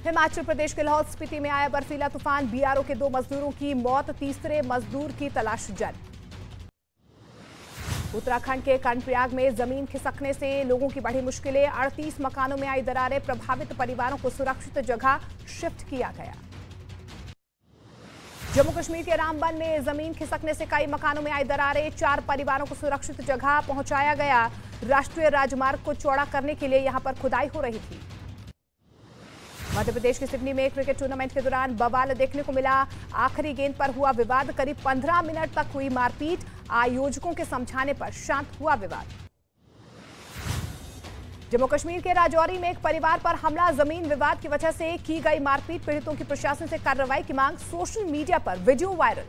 हिमाचल प्रदेश के लाहौल स्पीति में आया बर्फीला तूफान, बीआरओ के 2 मजदूरों की मौत, तीसरे मजदूर की तलाश जारी। उत्तराखंड के कर्णप्रयाग में जमीन खिसकने से लोगों की बढ़ी मुश्किलें, 38 मकानों में आई दरारें, प्रभावित परिवारों को सुरक्षित जगह शिफ्ट किया गया। जम्मू कश्मीर के रामबन में जमीन खिसकने से कई मकानों में आई दरारें, 4 परिवारों को सुरक्षित जगह पहुंचाया गया। राष्ट्रीय राजमार्ग को चौड़ा करने के लिए यहां पर खुदाई हो रही थी। मध्य प्रदेश के सिडनी में क्रिकेट टूर्नामेंट के दौरान बवाल देखने को मिला, आखिरी गेंद पर हुआ विवाद, करीब 15 मिनट तक हुई मारपीट, आयोजकों के समझाने पर शांत हुआ विवाद। जम्मू कश्मीर के राजौरी में एक परिवार पर हमला, जमीन विवाद की वजह से की गई मारपीट, पीड़ितों की प्रशासन से कार्रवाई की मांग, सोशल मीडिया पर वीडियो वायरल।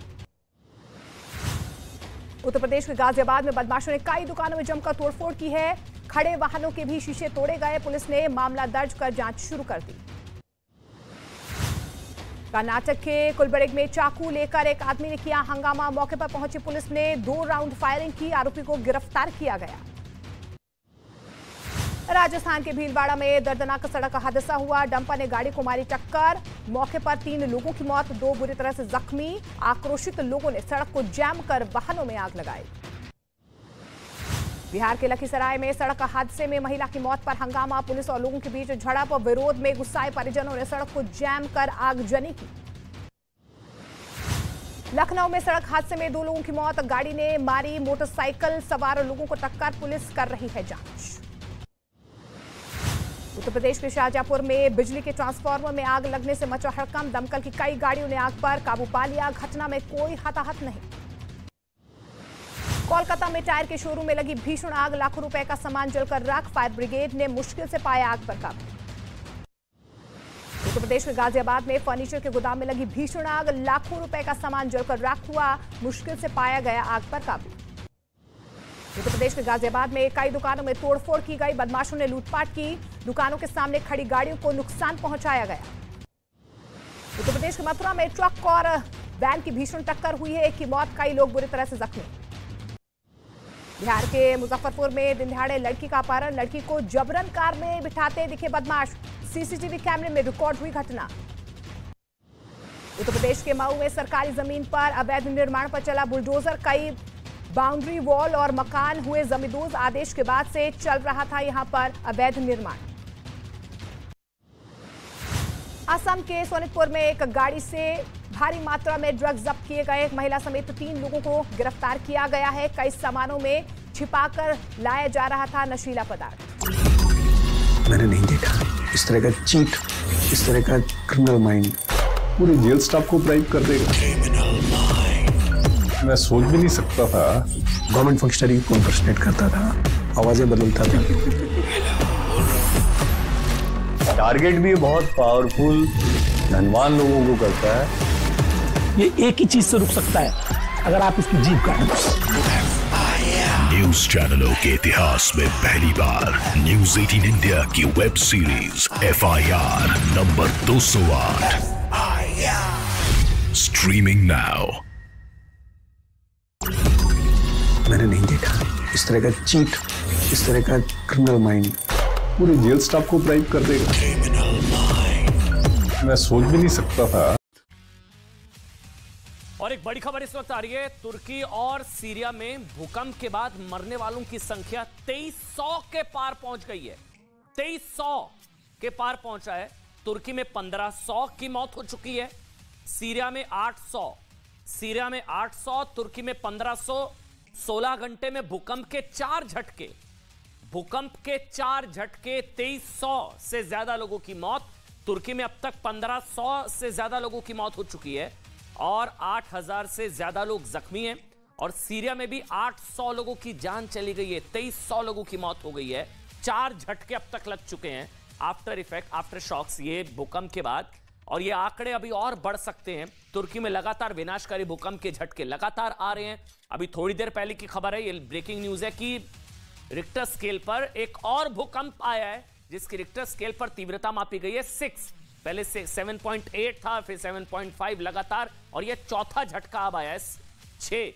उत्तर प्रदेश के गाजियाबाद में बदमाशों ने कई दुकानों में जमकर तोड़फोड़ की है, खड़े वाहनों के भी शीशे तोड़े गए, पुलिस ने मामला दर्ज कर जांच शुरू कर दी। कर्नाटक के कुलबर्गी में चाकू लेकर एक आदमी ने किया हंगामा, मौके पर पहुंची पुलिस ने 2 राउंड फायरिंग की, आरोपी को गिरफ्तार किया गया। राजस्थान के भीलवाड़ा में दर्दनाक सड़क हादसा हुआ, डंपर ने गाड़ी को मारी टक्कर, मौके पर 3 लोगों की मौत, 2 बुरी तरह से जख्मी, आक्रोशित लोगों ने सड़क को जैम कर वाहनों में आग लगाई। बिहार के लखीसराय में सड़क हादसे में महिला की मौत पर हंगामा, पुलिस और लोगों के बीच झड़प, विरोध में गुस्साए परिजनों ने सड़क को जैम कर आगजनी की। लखनऊ में सड़क हादसे में 2 लोगों की मौत, गाड़ी ने मारी मोटरसाइकिल सवार लोगों को टक्कर, पुलिस कर रही है जांच। उत्तर प्रदेश के शाहजहांपुर में बिजली के ट्रांसफार्मर में आग लगने से मचा हड़कंप, दमकल की कई गाड़ियों ने आग पर काबू पा लिया, घटना में कोई हताहत नहीं। कोलकाता में टायर के शोरूम में लगी भीषण आग, लाखों रुपए का सामान जलकर राख, फायर ब्रिगेड ने मुश्किल से पाया आग पर काबू। उत्तर प्रदेश के गाजियाबाद में फर्नीचर के गोदाम में लगी भीषण आग, लाखों रुपए का सामान जलकर राख हुआ, मुश्किल से पाया गया आग पर काबू। उत्तर प्रदेश के गाजियाबाद में कई दुकानों में तोड़फोड़ की गई, बदमाशों ने लूटपाट की, दुकानों के सामने खड़ी गाड़ियों को नुकसान पहुंचाया गया। उत्तर प्रदेश के मथुरा में ट्रक और वैन की भीषण टक्कर हुई है, एक की मौत, कई लोग बुरी तरह से जख्मी। बिहार के मुजफ्फरपुर में दिन दहाड़े लड़की का अपहरण, लड़की को जबरन कार में बिठाते दिखे बदमाश, सीसीटीवी कैमरे में रिकॉर्ड हुई घटना। उत्तर प्रदेश के मऊ में सरकारी जमीन पर अवैध निर्माण पर चला बुलडोजर, कई बाउंड्री वॉल और मकान हुए जमींदोज, आदेश के बाद से चल रहा था यहां पर अवैध निर्माण। असम के सोनितपुर में एक गाड़ी से भारी मात्रा में ड्रग्स जब्त किए गए, एक महिला समेत 3 लोगों को गिरफ्तार किया गया है, कई सामानों में छिपाकर लाया जा रहा था नशीला पदार्थ। मैंने नहीं देखा इस तरह का चीट, इस तरह का क्रिमिनल माइंड पूरे जेल स्टाफ को ब्राइब कर देगा। मैं सोच भी नहीं सकता था गवर्नमेंट फंक्शनरी को इम्पर्सनेट करता था, आवाजें बदलता था। टारगेट भी बहुत पावरफुल धनवान लोगों को करता है। ये एक ही चीज से रुक सकता है, अगर आप इसकी जीभ काट दो। न्यूज चैनलों के इतिहास में पहली बार न्यूज 18 इंडिया की web series FIR number 208 streaming now. मैंने नहीं देखा इस तरह का चीट, इस तरह का क्रिमिनल माइंड पूरे जेल स्टाफ को ब्राइब कर देगा। मैं सोच भी नहीं सकता था। और एक बड़ी खबर इस वक्त आ रही है, तुर्की और सीरिया में भूकंप के बाद मरने वालों की संख्या 2300 के पार पहुंच गई है। 2300 के पार पहुंचा है। तुर्की में 1500 की मौत हो चुकी है, सीरिया में 800, तुर्की में 1500। 16 घंटे में भूकंप के 4 झटके, 2300 से ज्यादा लोगों की मौत। तुर्की में अब तक 1500 से ज्यादा लोगों की मौत हो चुकी है और 8000 से ज्यादा लोग जख्मी हैं। और सीरिया में भी 800 लोगों की जान चली गई है, 2300 लोगों की मौत हो गई है। 4 झटके अब तक लग चुके हैं, आफ्टर इफेक्ट, आफ्टर शॉक्स, ये भूकंप के बाद। और ये आंकड़े अभी और बढ़ सकते हैं। तुर्की में लगातार विनाशकारी भूकंप के झटके लगातार आ रहे हैं। अभी थोड़ी देर पहले की खबर है, ये ब्रेकिंग न्यूज है कि रिक्टर स्केल पर एक और भूकंप आया है, जिसकी रिक्टर स्केल पर तीव्रता मापी गई है 6। पहले से 7.8 था, फिर 7.5 लगातार, और ये चौथा झटका अब आया है 6।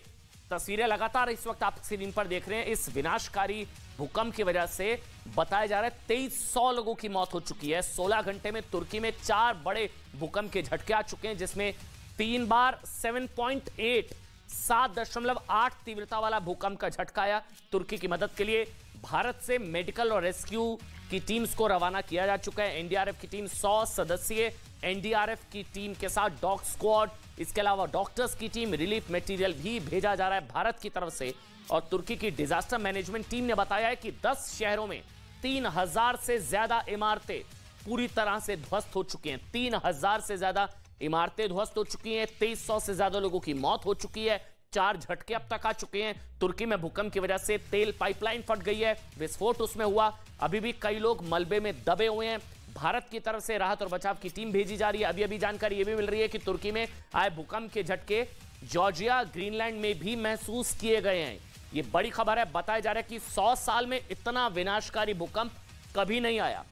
तस्वीरें लगातार इस वक्त आप स्क्रीन पर देख रहे हैं। इस विनाशकारी भूकंप की वजह से बताया जा रहा है 2300 लोगों की मौत हो चुकी है। 16 घंटे में तुर्की में 4 बड़े भूकंप के झटके आ चुके हैं, जिसमें 3 बार 7.8, 7.8 तीव्रता वाला भूकंप का झटका आया। तुर्की की मदद के लिए भारत से मेडिकल और रेस्क्यू की टीम्स को रवाना किया जा चुका है। एनडीआरएफ की टीम 100 सदस्यीय एनडीआरएफ की टीम के साथ डॉग स्क्वाड, इसके अलावा डॉक्टर्स की टीम, रिलीफ मटेरियल भी भेजा जा रहा है भारत की तरफ से। और तुर्की की डिजास्टर मैनेजमेंट टीम ने बताया है कि 10 शहरों में 3000 से ज्यादा इमारतें पूरी तरह से ध्वस्त हो चुकी हैं। 3000 से ज्यादा इमारतें ध्वस्त हो चुकी हैं। 2300 से ज्यादा लोगों की मौत हो चुकी है। 4 झटके अब तक आ चुके हैं। तुर्की में भूकंप की वजह से तेल पाइपलाइन फट गई है, विस्फोट उसमें हुआ। अभी भी कई लोग मलबे में दबे हुए हैं। भारत की तरफ से राहत और बचाव की टीम भेजी जा रही है। अभी जानकारी यह भी मिल रही है कि तुर्की में आए भूकंप के झटके जॉर्जिया, ग्रीनलैंड में भी महसूस किए गए हैं। ये बड़ी खबर है। बताया जा रहा है कि 100 साल में इतना विनाशकारी भूकंप कभी नहीं आया।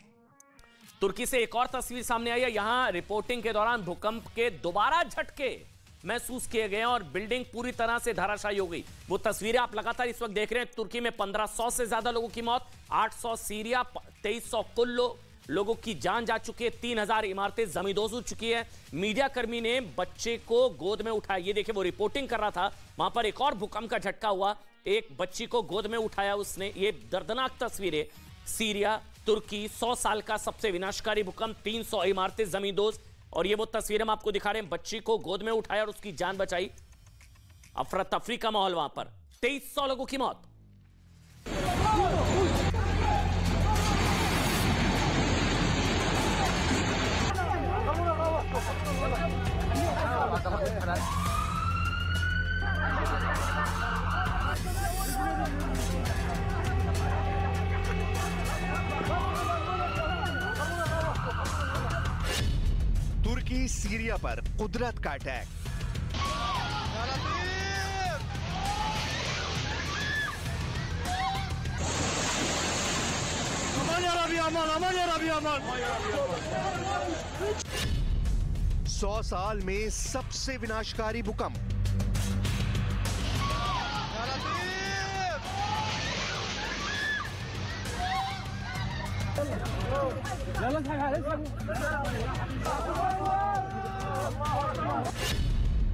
तुर्की से एक और तस्वीर सामने आई है। यहां रिपोर्टिंग के दौरान भूकंप के दोबारा झटके महसूस किए गए और बिल्डिंग पूरी तरह से धराशायी हो गई। वो तस्वीरें आप लगातार इस वक्त देख रहे हैं। तुर्की में 1500 से ज्यादा लोगों की मौत, 800 सीरिया, 2300 कुल लोगों की जान जा चुकी है। 3000 इमारतें जमींदोज हो चुकी है। मीडिया कर्मी ने बच्चे को गोद में उठाया। ये देखिए, वो रिपोर्टिंग कर रहा था, वहां पर एक और भूकंप का झटका हुआ। एक बच्ची को गोद में उठाया उसने। ये दर्दनाक तस्वीरें। सीरिया, तुर्की, 100 साल का सबसे विनाशकारी भूकंप, 300 इमारतें जमींदोज। और ये वो तस्वीरें हम आपको दिखा रहे हैं। बच्ची को गोद में उठाया और उसकी जान बचाई। अफरा तफरी का माहौल वहां पर। 2300 लोगों की मौत। तुर्की सीरिया पर कुदरत का अटैक। अमान 100 साल में सबसे विनाशकारी भूकंप।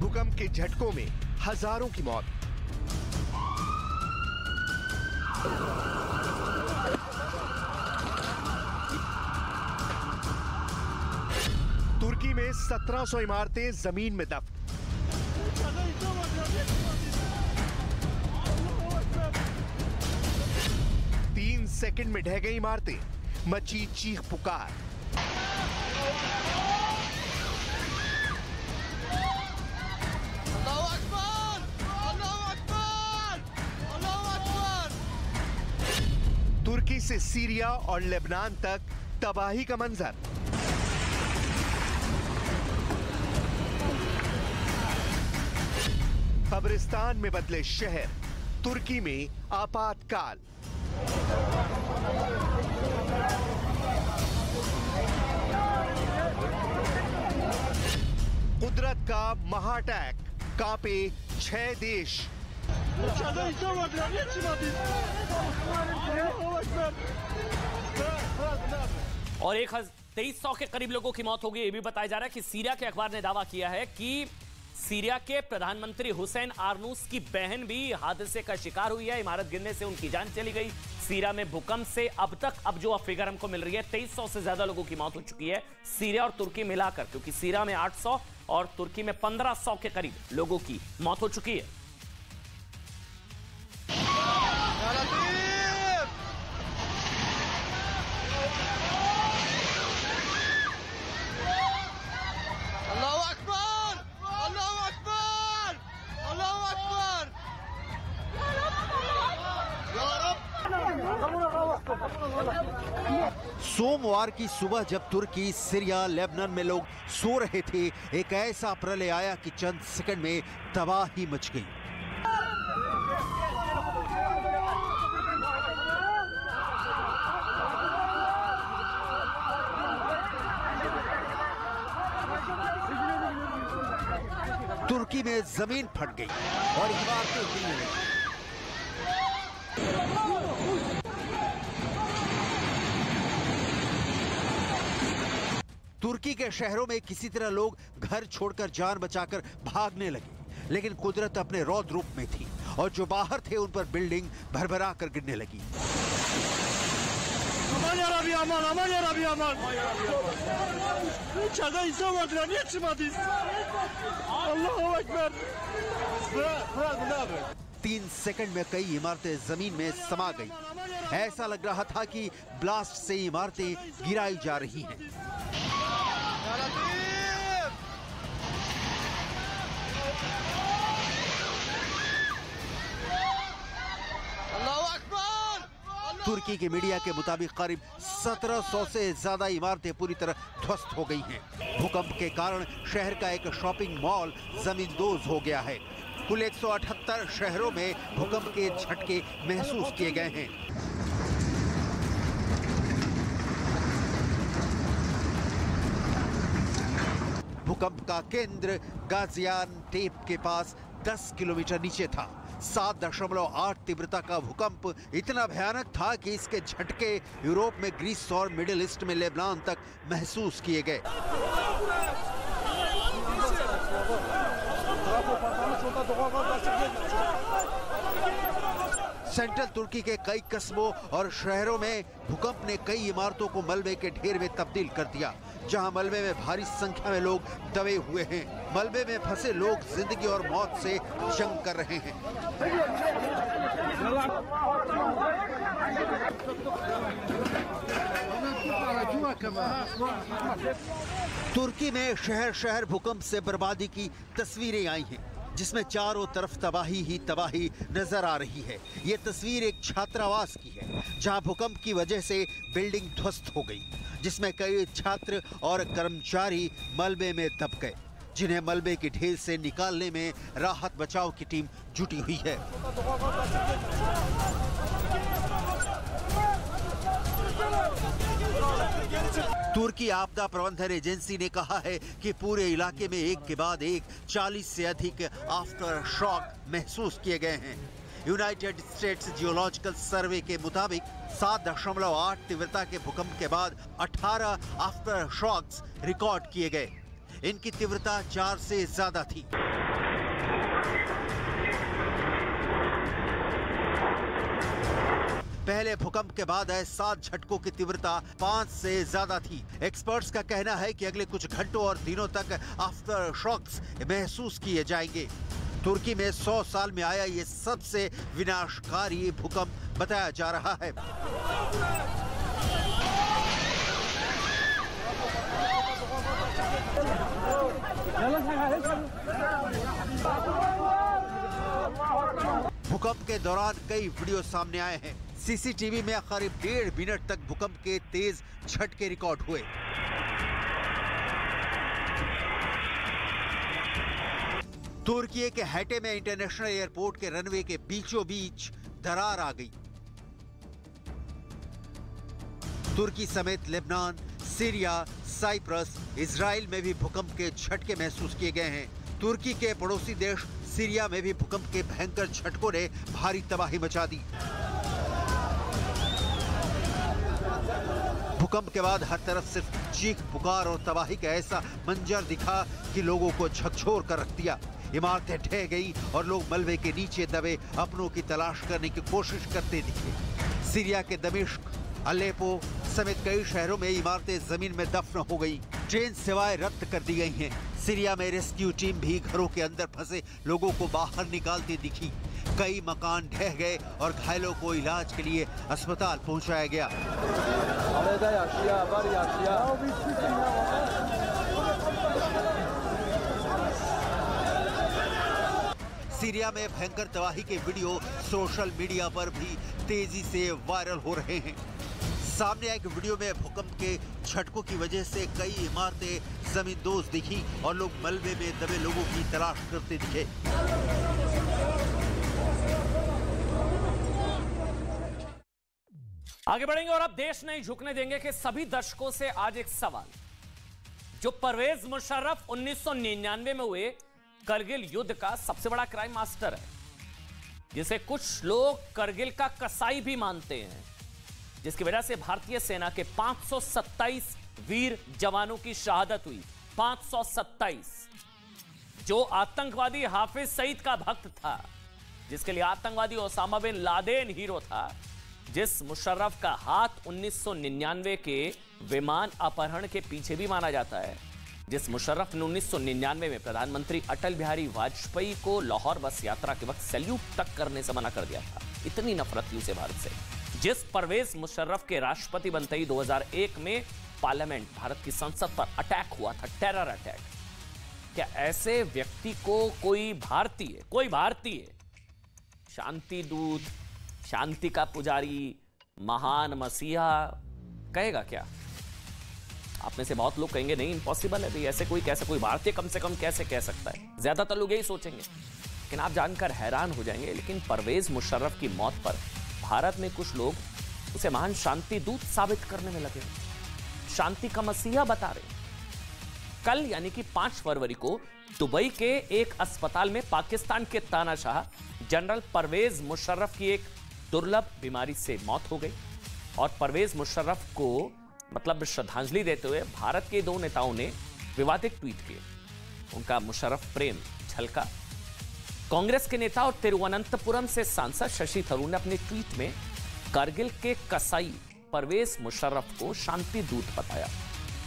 भूकंप के झटकों में हजारों की मौत। तुर्की में 1700 इमारतें जमीन में दफ्न। तीन सेकंड में ढह गई इमारतें, मची चीख पुकार। तुर्की से सीरिया और लेबनान तक तबाही का मंजर। कब्रिस्तान में बदले शहर, तुर्की में आपातकाल। कुदरत का महाअटैक, कांपे 6 देश। और 2300 के करीब लोगों की मौत हो गई। ये भी बताया जा रहा है कि सीरिया के अखबार ने दावा किया है कि सीरिया के प्रधानमंत्री हुसैन आर्नूस की बहन भी हादसे का शिकार हुई है। इमारत गिरने से उनकी जान चली गई। सीरिया में भूकंप से अब जो फिगर हमको मिल रही है 2300 से ज्यादा लोगों की मौत हो चुकी है, सीरिया और तुर्की मिलाकर, क्योंकि सीरिया में 800 और तुर्की में 1500 के करीब लोगों की मौत हो चुकी है। सोमवार की सुबह जब तुर्की, सीरिया, लेबनान में लोग सो रहे थे, एक ऐसा प्रलय आया कि चंद सेकंड में तबाही मच गई। तुर्की में जमीन फट गई और इमारतें हिलने लगी। तुर्की के शहरों में किसी तरह लोग घर छोड़कर जान बचाकर भागने लगे, लेकिन कुदरत अपने रौद्र रूप में थी और जो बाहर थे उन पर बिल्डिंग भरभरा कर गिरने लगी। तीन सेकंड में कई इमारतें जमीन में समा गई। ऐसा लग रहा था कि ब्लास्ट से इमारतें गिराई जा रही हैं। तुर्की के मीडिया के मुताबिक करीब 1700 से ज्यादा इमारतें पूरी तरह ध्वस्त हो गई हैं। भूकंप के कारण शहर का एक शॉपिंग मॉल जमींदोज हो गया है। कुल 178 शहरों में भूकंप के झटके महसूस किए गए हैं। भूकंप का केंद्र गाजियानटेप के पास 10 किलोमीटर नीचे था। 7.8 तीव्रता का भूकंप इतना भयानक था कि इसके झटके यूरोप में ग्रीस और मिडिल ईस्ट में लेबनान तक महसूस किए गए। सेंट्रल तुर्की के कई कस्बों और शहरों में भूकंप ने कई इमारतों को मलबे के ढेर में तब्दील कर दिया। जहां मलबे में भारी संख्या में लोग दबे हुए हैं। मलबे में फंसे लोग जिंदगी और मौत से जंग कर रहे हैं। तुर्की में शहर शहर भूकंप से बर्बादी की तस्वीरें आई हैं, जिसमें चारों तरफ तबाही ही तबाही नजर आ रही है। ये तस्वीर एक छात्रावास की है, जहां भूकंप की वजह से बिल्डिंग ध्वस्त हो गई। जिसमें कई छात्र और कर्मचारी मलबे में दब गए, जिन्हें मलबे की ढेर से निकालने में राहत बचाव की टीम जुटी हुई है। तुर्की आपदा प्रबंधन एजेंसी ने कहा है कि पूरे इलाके में एक के बाद एक 40 से अधिक आफ्टर शॉक महसूस किए गए हैं। यूनाइटेड स्टेट्स जियोलॉजिकल सर्वे के मुताबिक 7.8 तीव्रता के भूकंप के बाद 18 आफ्टर शॉक्स रिकॉर्ड किए गए। इनकी तीव्रता 4 से ज्यादा थी। पहले भूकंप के बाद आए 7 झटकों की तीव्रता 5 से ज्यादा थी। एक्सपर्ट्स का कहना है कि अगले कुछ घंटों और दिनों तक आफ्टर शॉक्स महसूस किए जाएंगे। तुर्की में 100 साल में आया ये सबसे विनाशकारी भूकंप बताया जा रहा है। भूकंप के दौरान कई वीडियो सामने आए हैं। सीसीटीवी में करीब 1.5 मिनट तक भूकंप के तेज झटके रिकॉर्ड हुए। तुर्की के हैटे में इंटरनेशनल एयरपोर्ट के रनवे के बीचों बीच दरार आ गई। तुर्की समेत लेबनान, सीरिया, साइप्रस, इजराइल में भी भूकंप के झटके महसूस किए गए हैं। तुर्की के पड़ोसी देश सीरिया में भी भूकंप के भयंकर झटकों ने भारी तबाही मचा दी। भूकंप के बाद हर तरफ सिर्फ चीख पुकार और तबाही का ऐसा मंजर दिखा कि लोगों को झकझोर कर रख दिया। इमारतें ढह गई और लोग मलबे के नीचे दबे अपनों की तलाश करने की कोशिश करते दिखे। सीरिया के दमिश्क, अलेपो समेत कई शहरों में इमारतें जमीन में दफन हो गई। ट्रेन सेवाएं रद्द कर दी गई हैं। सीरिया में रेस्क्यू टीम भी घरों के अंदर फंसे लोगों को बाहर निकालती दिखी। कई मकान ढह गए और घायलों को इलाज के लिए अस्पताल पहुंचाया गया। सीरिया में भयंकर तबाही के वीडियो सोशल मीडिया पर भी तेजी से वायरल हो रहे हैं। सामने आए वीडियो में भूकंप के झटकों की वजह से कई इमारतें जमींदोज दिखी और लोग मलबे में दबे लोगों की तलाश करते दिखे। आगे बढ़ेंगे और अब देश नहीं झुकने देंगे कि सभी दर्शकों से आज एक सवाल। जो परवेज मुशर्रफ 1999 में हुए करगिल युद्ध का सबसे बड़ा क्राइम मास्टर है, जिसे कुछ लोग करगिल का कसाई भी मानते हैं, जिसकी वजह से भारतीय सेना के 527 वीर जवानों की शहादत हुई। 527। जो आतंकवादी हाफिज सईद का भक्त था, जिसके लिए आतंकवादी ओसामा बिन लादेन हीरो था, जिस मुशर्रफ का हाथ 1999 के विमान अपहरण के पीछे भी माना जाता है, जिस मुशर्रफ ने 1999 में प्रधानमंत्री अटल बिहारी वाजपेयी को लाहौर बस यात्रा के वक्त सैल्यूट तक करने से मना कर दिया था, इतनी नफरत थी उसे भारत से, जिस परवेज मुशर्रफ के राष्ट्रपति बनते ही 2001 में पार्लियामेंट, भारत की संसद पर अटैक हुआ था, टेरर अटैक। क्या ऐसे व्यक्ति को कोई भारतीय शांति दूत, शांति का पुजारी, महान मसीहा कहेगा क्या? आप में से बहुत लोग कहेंगे नहीं, इम्पॉसिबल है भाई, ऐसे कोई कैसे, कोई भारतीय कम से कम कैसे कह सकता है? ज्यादातर लोग यही सोचेंगे, लेकिन आप जानकर हैरान हो जाएंगे। लेकिन परवेज मुशर्रफ की मौत पर भारत में कुछ लोग उसे महान शांति दूत साबित करने में लगे, शांति का मसीहा बता रहे। कल यानी कि 5 फरवरी को दुबई के एक अस्पताल में पाकिस्तान के तानाशाह जनरल परवेज मुशर्रफ की एक दुर्लभ बीमारी से मौत हो गई और परवेज मुशर्रफ को मतलब श्रद्धांजलि देते हुए भारत के 2 नेताओं ने विवादित ट्वीट किए। उनका मुशर्रफ प्रेम झलका। कांग्रेस के नेता और तिरुवनंतपुरम से सांसद शशि थरूर ने अपने ट्वीट में कारगिल के कसाई परवेज मुशर्रफ को शांति दूत बताया।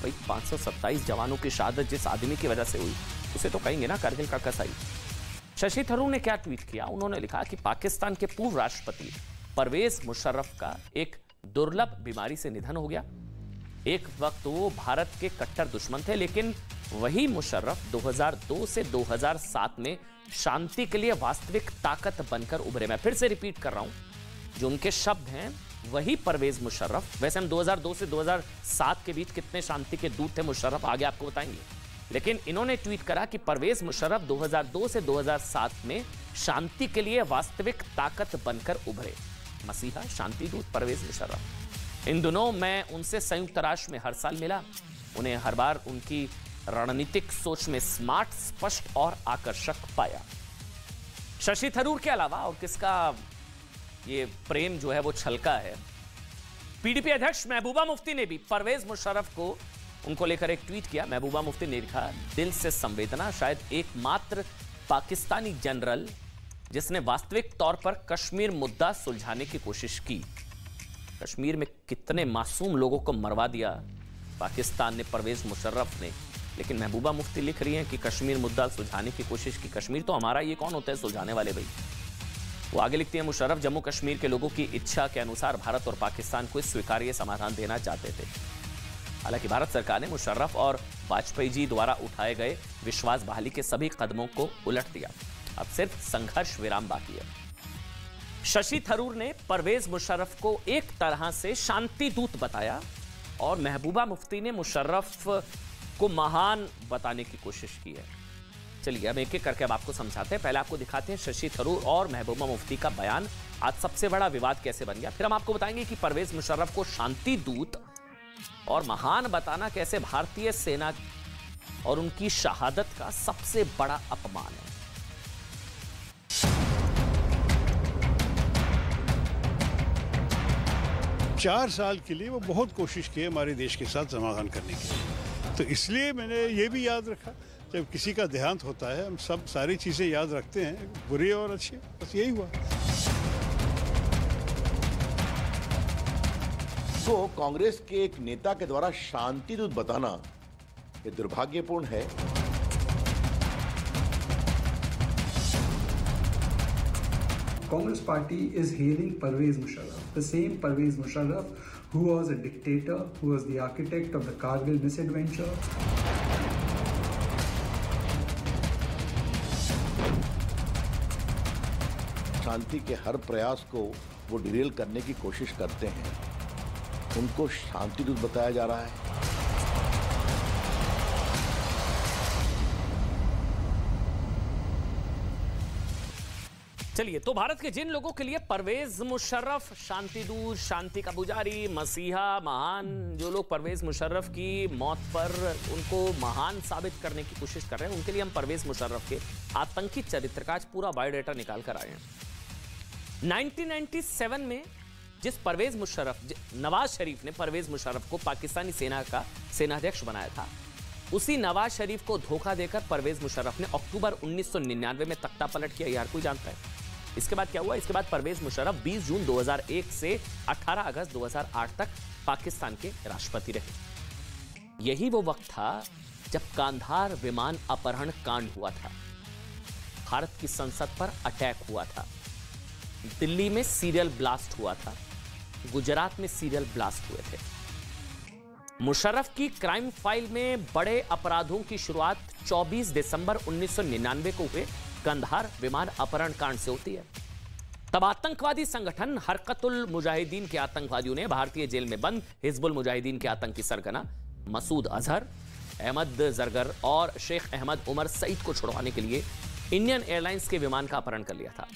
भाई 527 जवानों की शहादत जिस आदमी की वजह से हुई, उसे तो कहेंगे ना कारगिल का कसाई। शशि थरूर ने क्या ट्वीट किया? उन्होंने लिखा कि पाकिस्तान के पूर्व राष्ट्रपति परवेज मुशर्रफ का एक दुर्लभ बीमारी से निधन हो गया। एक वक्त वो भारत के कट्टर दुश्मन थे, लेकिन वही मुशर्रफ 2002 से 2007 में शांति के लिए वास्तविक ताकत बनकर उभरे। मैं फिर से रिपीट कर रहा हूं, जो उनके शब्द हैं वही परवेज मुशर्रफ, वैसे हम 2002 से 2007 के बीच कितने शांति के दूत थे मुशर्रफ आगे आपको बताएंगे, लेकिन इन्होंने ट्वीट करा कि परवेज मुशर्रफ 2002 से 2007 में शांति के लिए वास्तविक ताकत बनकर उभरे। मसीहा शांति दूत परवेज मुशर्रफ। इन दिनों मैं उनसे संयुक्त राष्ट्र में हर साल मिला, उन्हें हर बार उनकी रणनीतिक सोच में स्मार्ट, स्पष्ट और आकर्षक पाया। शशि थरूर के अलावा और किसका ये प्रेम जो है वो छलका है। पीडीपी अध्यक्ष महबूबा मुफ्ती ने भी परवेज मुशर्रफ को उनको लेकर एक ट्वीट किया। महबूबा मुफ्ती ने लिखा, दिल से संवेदना, शायद एकमात्र पाकिस्तानी जनरल जिसने वास्तविक तौर पर कश्मीर मुद्दा सुलझाने की कोशिश की। कश्मीर में कितने मासूम लोगों को मरवा दिया पाकिस्तान ने, परवेज मुशर्रफ ने, लेकिन महबूबा मुफ्ती लिख रही हैं कि कश्मीर मुद्दा सुलझाने की कोशिश की। कश्मीर तो हमारा, ये कौन होते हैं सुलझाने वाले भाई। वो आगे लिखती हैं, मुशर्रफ जम्मू कश्मीर के लोगों की इच्छा के अनुसार भारत और पाकिस्तान को स्वीकार्य समाधान देना चाहते थे। हालांकि भारत सरकार ने मुशर्रफ और वाजपेयी जी द्वारा उठाए गए विश्वास बहाली के सभी कदमों को उलट दिया। अब सिर्फ संघर्ष विराम बाकी है। शशि थरूर ने परवेज मुशर्रफ को एक तरह से शांति दूत बताया और महबूबा मुफ्ती ने मुशर्रफ को महान बताने की कोशिश की है। चलिए अब एक एक करके अब आपको समझाते हैं। पहले आपको दिखाते हैं शशि थरूर और महबूबा मुफ्ती का बयान, आज सबसे बड़ा विवाद कैसे बन गया। फिर हम आपको बताएंगे कि परवेज मुशर्रफ को शांति दूत और महान बताना कैसे भारतीय सेना और उनकी शहादत का सबसे बड़ा अपमान है। 4 साल के लिए वो बहुत कोशिश की हमारे देश के साथ समाधान करने के लिए, तो इसलिए मैंने ये भी याद रखा, जब किसी का देहांत होता है हम सब सारी चीज़ें याद रखते हैं, बुरी और अच्छी, बस यही हुआ। तो कांग्रेस के एक नेता के द्वारा शांति दूत बताना ये दुर्भाग्यपूर्ण है। Congress party is hailing Pervez Musharraf, the same Pervez Musharraf who was a dictator, who was the architect of the Kargil misadventure. शांति के हर प्रयास को वो डिरेल करने की कोशिश करते हैं, उनको शांति दूत बताया जा रहा है। चलिए, तो भारत के जिन लोगों के लिए परवेज मुशर्रफ शांति दूत, शांति का पुजारी, मसीहा, महान, जो लोग परवेज मुशर्रफ की मौत पर उनको महान साबित करने की कोशिश कर रहे हैं, उनके लिए हम परवेज मुशर्रफ के आतंकी चरित्र का आज पूरा बायोडाटा निकाल कर आए हैं। 1997 में जिस परवेज मुशर्रफ, नवाज शरीफ ने परवेज मुशर्रफ को पाकिस्तानी सेना का सेनाध्यक्ष बनाया था, उसी नवाज शरीफ को धोखा देकर परवेज मुशर्रफ ने अक्टूबर 1999 में तख्ता पलट किया। हर कोई जानता है। इसके बाद क्या हुआ? इसके बाद परवेज मुशर्रफ 20 जून 2001 से 18 अगस्त 2008 तक पाकिस्तान के राष्ट्रपति रहे। यही वो वक्त था जब कांधार विमान अपहरण कांड हुआ था, भारत की संसद पर अटैक हुआ था, दिल्ली में सीरियल ब्लास्ट हुआ था, गुजरात में सीरियल ब्लास्ट हुए थे। मुशर्रफ की क्राइम फाइल में बड़े अपराधों की शुरुआत 24 दिसंबर 1999 को हुए कंधार विमान अपहरण कांड से होती है। तब आतंकवादी संगठन हरकतुल मुजाहिदीन के आतंकवादियों ने भारतीय जेल में बंद हिजबुल मुजाहिदीन के आतंकी सरगना मसूद अजहर, अहमद जरगर और शेख अहमद उमर सईद को छुड़वाने के लिए इंडियन एयरलाइंस के विमान का अपहरण कर लिया था।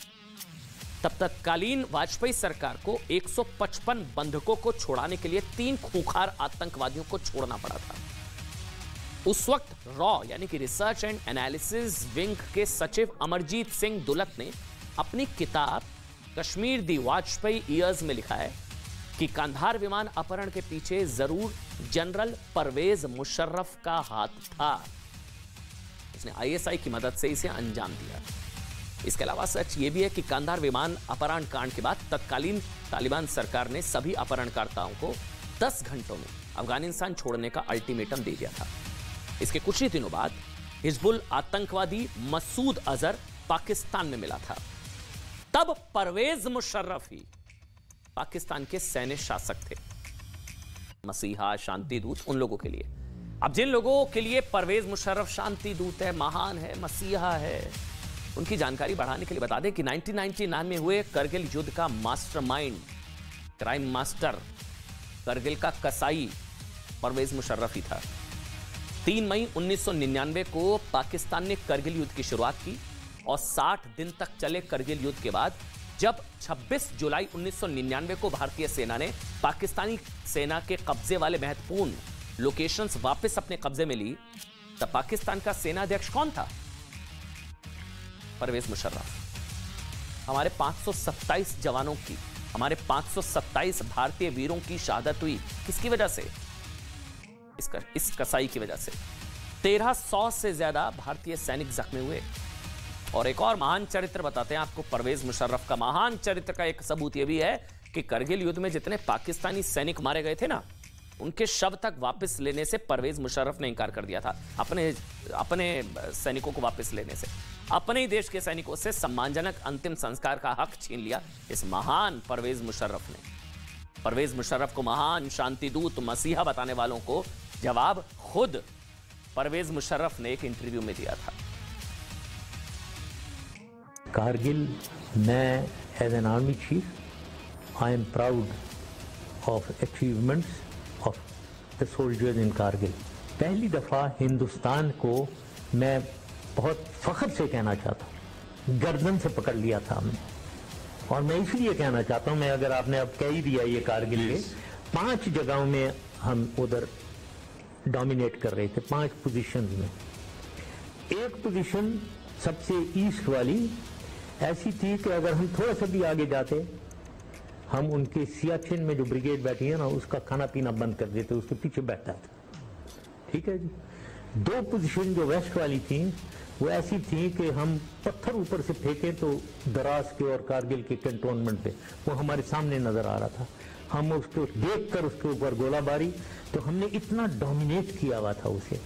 तब तत्कालीन वाजपेयी सरकार को 155 बंधकों को छुड़ाने के लिए 3 खूंखार आतंकवादियों को छोड़ना पड़ा था। उस वक्त रॉ यानी कि रिसर्च एंड एनालिसिस विंग के सचिव अमरजीत सिंह दुलत ने अपनी किताब कश्मीर दी वाजपेयी ईयर्स में लिखा है कि कांधार विमान अपहरण के पीछे जरूर जनरल परवेज मुशर्रफ का हाथ था। उसने आईएसआई की मदद से इसे अंजाम दिया। इसके अलावा सच यह भी है कि कांधार विमान अपहरण कांड के बाद तत्कालीन तालिबान सरकार ने सभी अपहरणकर्ताओं को 10 घंटों में अफगानिस्तान छोड़ने का अल्टीमेटम दे दिया था। इसके कुछ ही दिनों बाद हिजबुल आतंकवादी मसूद अजहर पाकिस्तान में मिला था। तब परवेज मुशर्रफ ही पाकिस्तान के सैन्य शासक थे। मसीहा, शांति दूत उन लोगों के लिए। अब जिन लोगों के लिए परवेज मुशर्रफ शांति दूत है, महान है, मसीहा है, उनकी जानकारी बढ़ाने के लिए बता दें कि 1999 में हुए करगिल युद्ध का मास्टरमाइंड क्राइम मास्टर, करगिल का कसाई परवेज मुशर्रफ ही था। 3 मई 1999 को पाकिस्तान ने करगिल युद्ध की शुरुआत की और 60 दिन तक चले करगिल युद्ध के बाद जब 26 जुलाई 1999 को भारतीय सेना ने पाकिस्तानी सेना के कब्जे वाले महत्वपूर्ण लोकेशंस वापस अपने कब्जे में ली, तब पाकिस्तान का सेना अध्यक्ष कौन था? परवेज मुशर्रफ। हमारे 527 जवानों की, हमारे 527 भारतीय वीरों की शहादत हुई किसकी वजह से? इस कसाई की वजह से। 1300 से ज्यादा भारतीय सैनिक जख्मी हुए। और एक और महान चरित्र बताते हैं आपको परवेज मुशर्रफ का। महान चरित्र का एक सबूत यह भी है कि करगिल युद्ध में जितने पाकिस्तानी सैनिक मारे गए थे ना, उनके शव तक वापस लेने से परवेज मुशर्रफ ने इंकार कर दिया था। अपने सैनिकों को वापस लेने से, अपने ही देश के सैनिकों से सम्मानजनक अंतिम संस्कार का हक छीन लिया इस महान परवेज मुशर्रफ ने। परवेज मुशर्रफ को महान शांतिदूत, मसीहा बताने वालों को जवाब खुद परवेज मुशर्रफ ने एक इंटरव्यू में दिया था। कारगिल, मैं as an army chief, I am proud of achievements of the soldiers in Kargil. पहली दफ़ा हिंदुस्तान को मैं बहुत फख्र से कहना चाहता हूँ, गर्दन से पकड़ लिया था हमने। और मैं इसलिए कहना चाहता हूँ, मैं अगर आपने अब कह ही दिया ये कारगिल के 5 जगहों में हम उधर डोमिनेट कर रहे थे, 5 पोजीशन में। एक पोजीशन सबसे ईस्ट वाली ऐसी थी कि अगर हम थोड़ा सा भी आगे जाते, हम उनके सियाचिन में जो ब्रिगेड बैठी है ना, उसका खाना पीना बंद कर देते, उसके पीछे बैठता था। ठीक है जी। 2 पोजीशन जो वेस्ट वाली थी वो ऐसी थी कि हम पत्थर ऊपर से फेंके तो दराज के और कारगिल के कैंटोनमेंट पे वो हमारे सामने नजर आ रहा था। हम उसको देखकर उसके ऊपर गोलाबारी, तो हमने इतना डोमिनेट किया हुआ था उसे।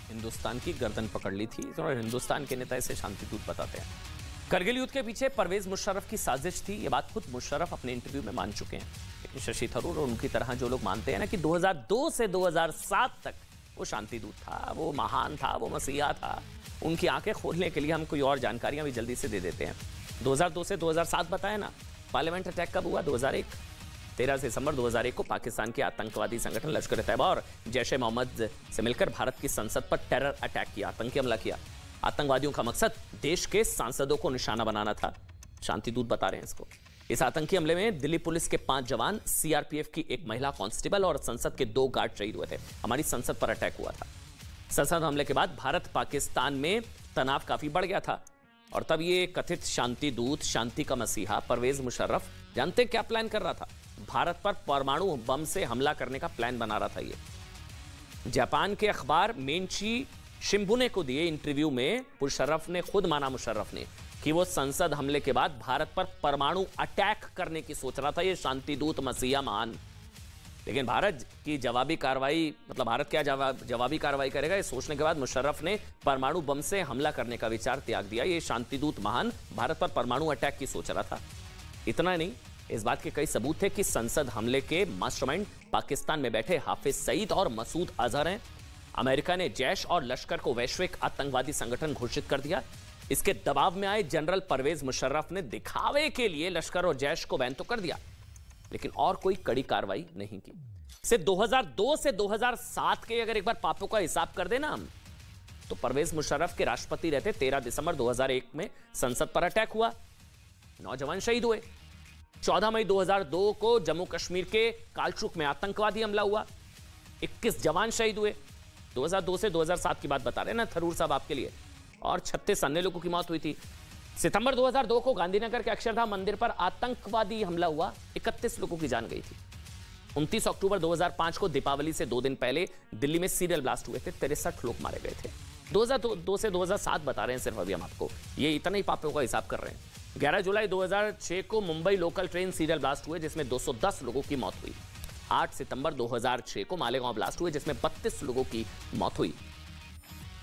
हिंदुस्तान की गर्दन पकड़ ली थी और हिंदुस्तान के नेता इसे शांतिदूत बताते हैं। करगिल युद्ध के पीछे परवेज मुशर्रफ की साजिश थी, ये बात खुद मुशर्रफ अपने इंटरव्यू में मान चुके हैं। लेकिन शशि थरूर और उनकी तरह जो लोग मानते हैं ना कि 2002 से 2007 तक वो शांतिदूत था, वो महान था, वो मसीहा था, उनकी आंखें खोलने के लिए हम कोई और जानकारियां भी जल्दी से दे देते हैं। 2002 से 2007 बताया ना। पार्लियामेंट अटैक कब हुआ? 2001। 13 दिसंबर 2001 को पाकिस्तान के आतंकवादी संगठन लश्कर तैयबा और जैश ए मोहम्मद से मिलकर भारत की संसद पर टेरर अटैक किया, आतंकी हमला किया। आतंकवादियों का मकसद देश के सांसदों को निशाना बनाना था। शांतिदूत बता रहे हैं इसको। इस आतंकी हमले में दिल्ली पुलिस के 5 जवान, सीआरपीएफ की एक महिला कांस्टेबल और संसद के 2 गार्ड शहीद हुए थे। हमारी संसद पर अटैक हुआ था। संसद हमले के बाद भारत पाकिस्तान में तनाव काफी बढ़ गया था और तब ये कथित शांतिदूत, शांति का मसीहा परवेज मुशर्रफ जानते क्या प्लान कर रहा था? भारत पर परमाणु बम से हमला करने का प्लान बना रहा था। ये जापान के अखबार मेंची शिंबुने को दिए इंटरव्यू में मुशर्रफ ने खुद माना, मुशर्रफ ने, कि वो संसद हमले के बाद भारत पर परमाणु अटैक करने की सोच रहा था, ये शांतिदूत मसीहा महान। लेकिन भारत की जवाबी कार्रवाई, मतलब भारत क्या जवाबी कार्रवाई करेगा, ये सोचने के बाद मुशर्रफ ने परमाणु बम से हमला करने का विचार त्याग दिया। ये शांतिदूत महान भारत पर परमाणु अटैक की सोच रहा था। इतना नहीं, इस बात के कई सबूत थे कि संसद हमले के मास्टरमाइंड पाकिस्तान में बैठे हाफिज सईद और मसूद अजहर हैं। अमेरिका ने जैश और लश्कर को वैश्विक आतंकवादी संगठन घोषित कर दिया। इसके दबाव में आए जनरल परवेज मुशर्रफ ने दिखावे के लिए लश्कर और जैश को बैन तो कर दिया, लेकिन और कोई कड़ी कार्रवाई नहीं की। सिर्फ 2002 से 2007 के अगर एक बार पापों का हिसाब कर देना हम, तो परवेज मुशर्रफ के राष्ट्रपति रहते 13 दिसंबर 2001 में संसद पर अटैक हुआ, 9 जवान शहीद हुए। 14 मई 2002 को जम्मू कश्मीर के कालचुक में आतंकवादी हमला हुआ, 21 जवान शहीद हुए। 2002 से 2007 की बात बता रहे हैं ना थरूर साहब आपके लिए। और 36 अन्य लोगों की मौत हुई थी। सितंबर 2002 को गांधीनगर के अक्षरधाम मंदिर पर आतंकवादी हमला हुआ, 31 लोगों की जान गई थी। 29 अक्टूबर 2005 को दीपावली से 2 दिन पहले दिल्ली में सीरियल ब्लास्ट हुए थे, 63 लोग मारे गए थे। 2002 से 2007 बता रहे हैं सिर्फ अभी हम आपको, ये इतना ही पापों का हिसाब कर रहे हैं। 11 जुलाई 2006 को Mumbai local train serial blast हुए जिसमें 210 लोगों की मौत हुई। 8 सितंबर 2006 को मालेगांव ब्लास्ट हुए जिसमें 32 लोगों की मौत हुई।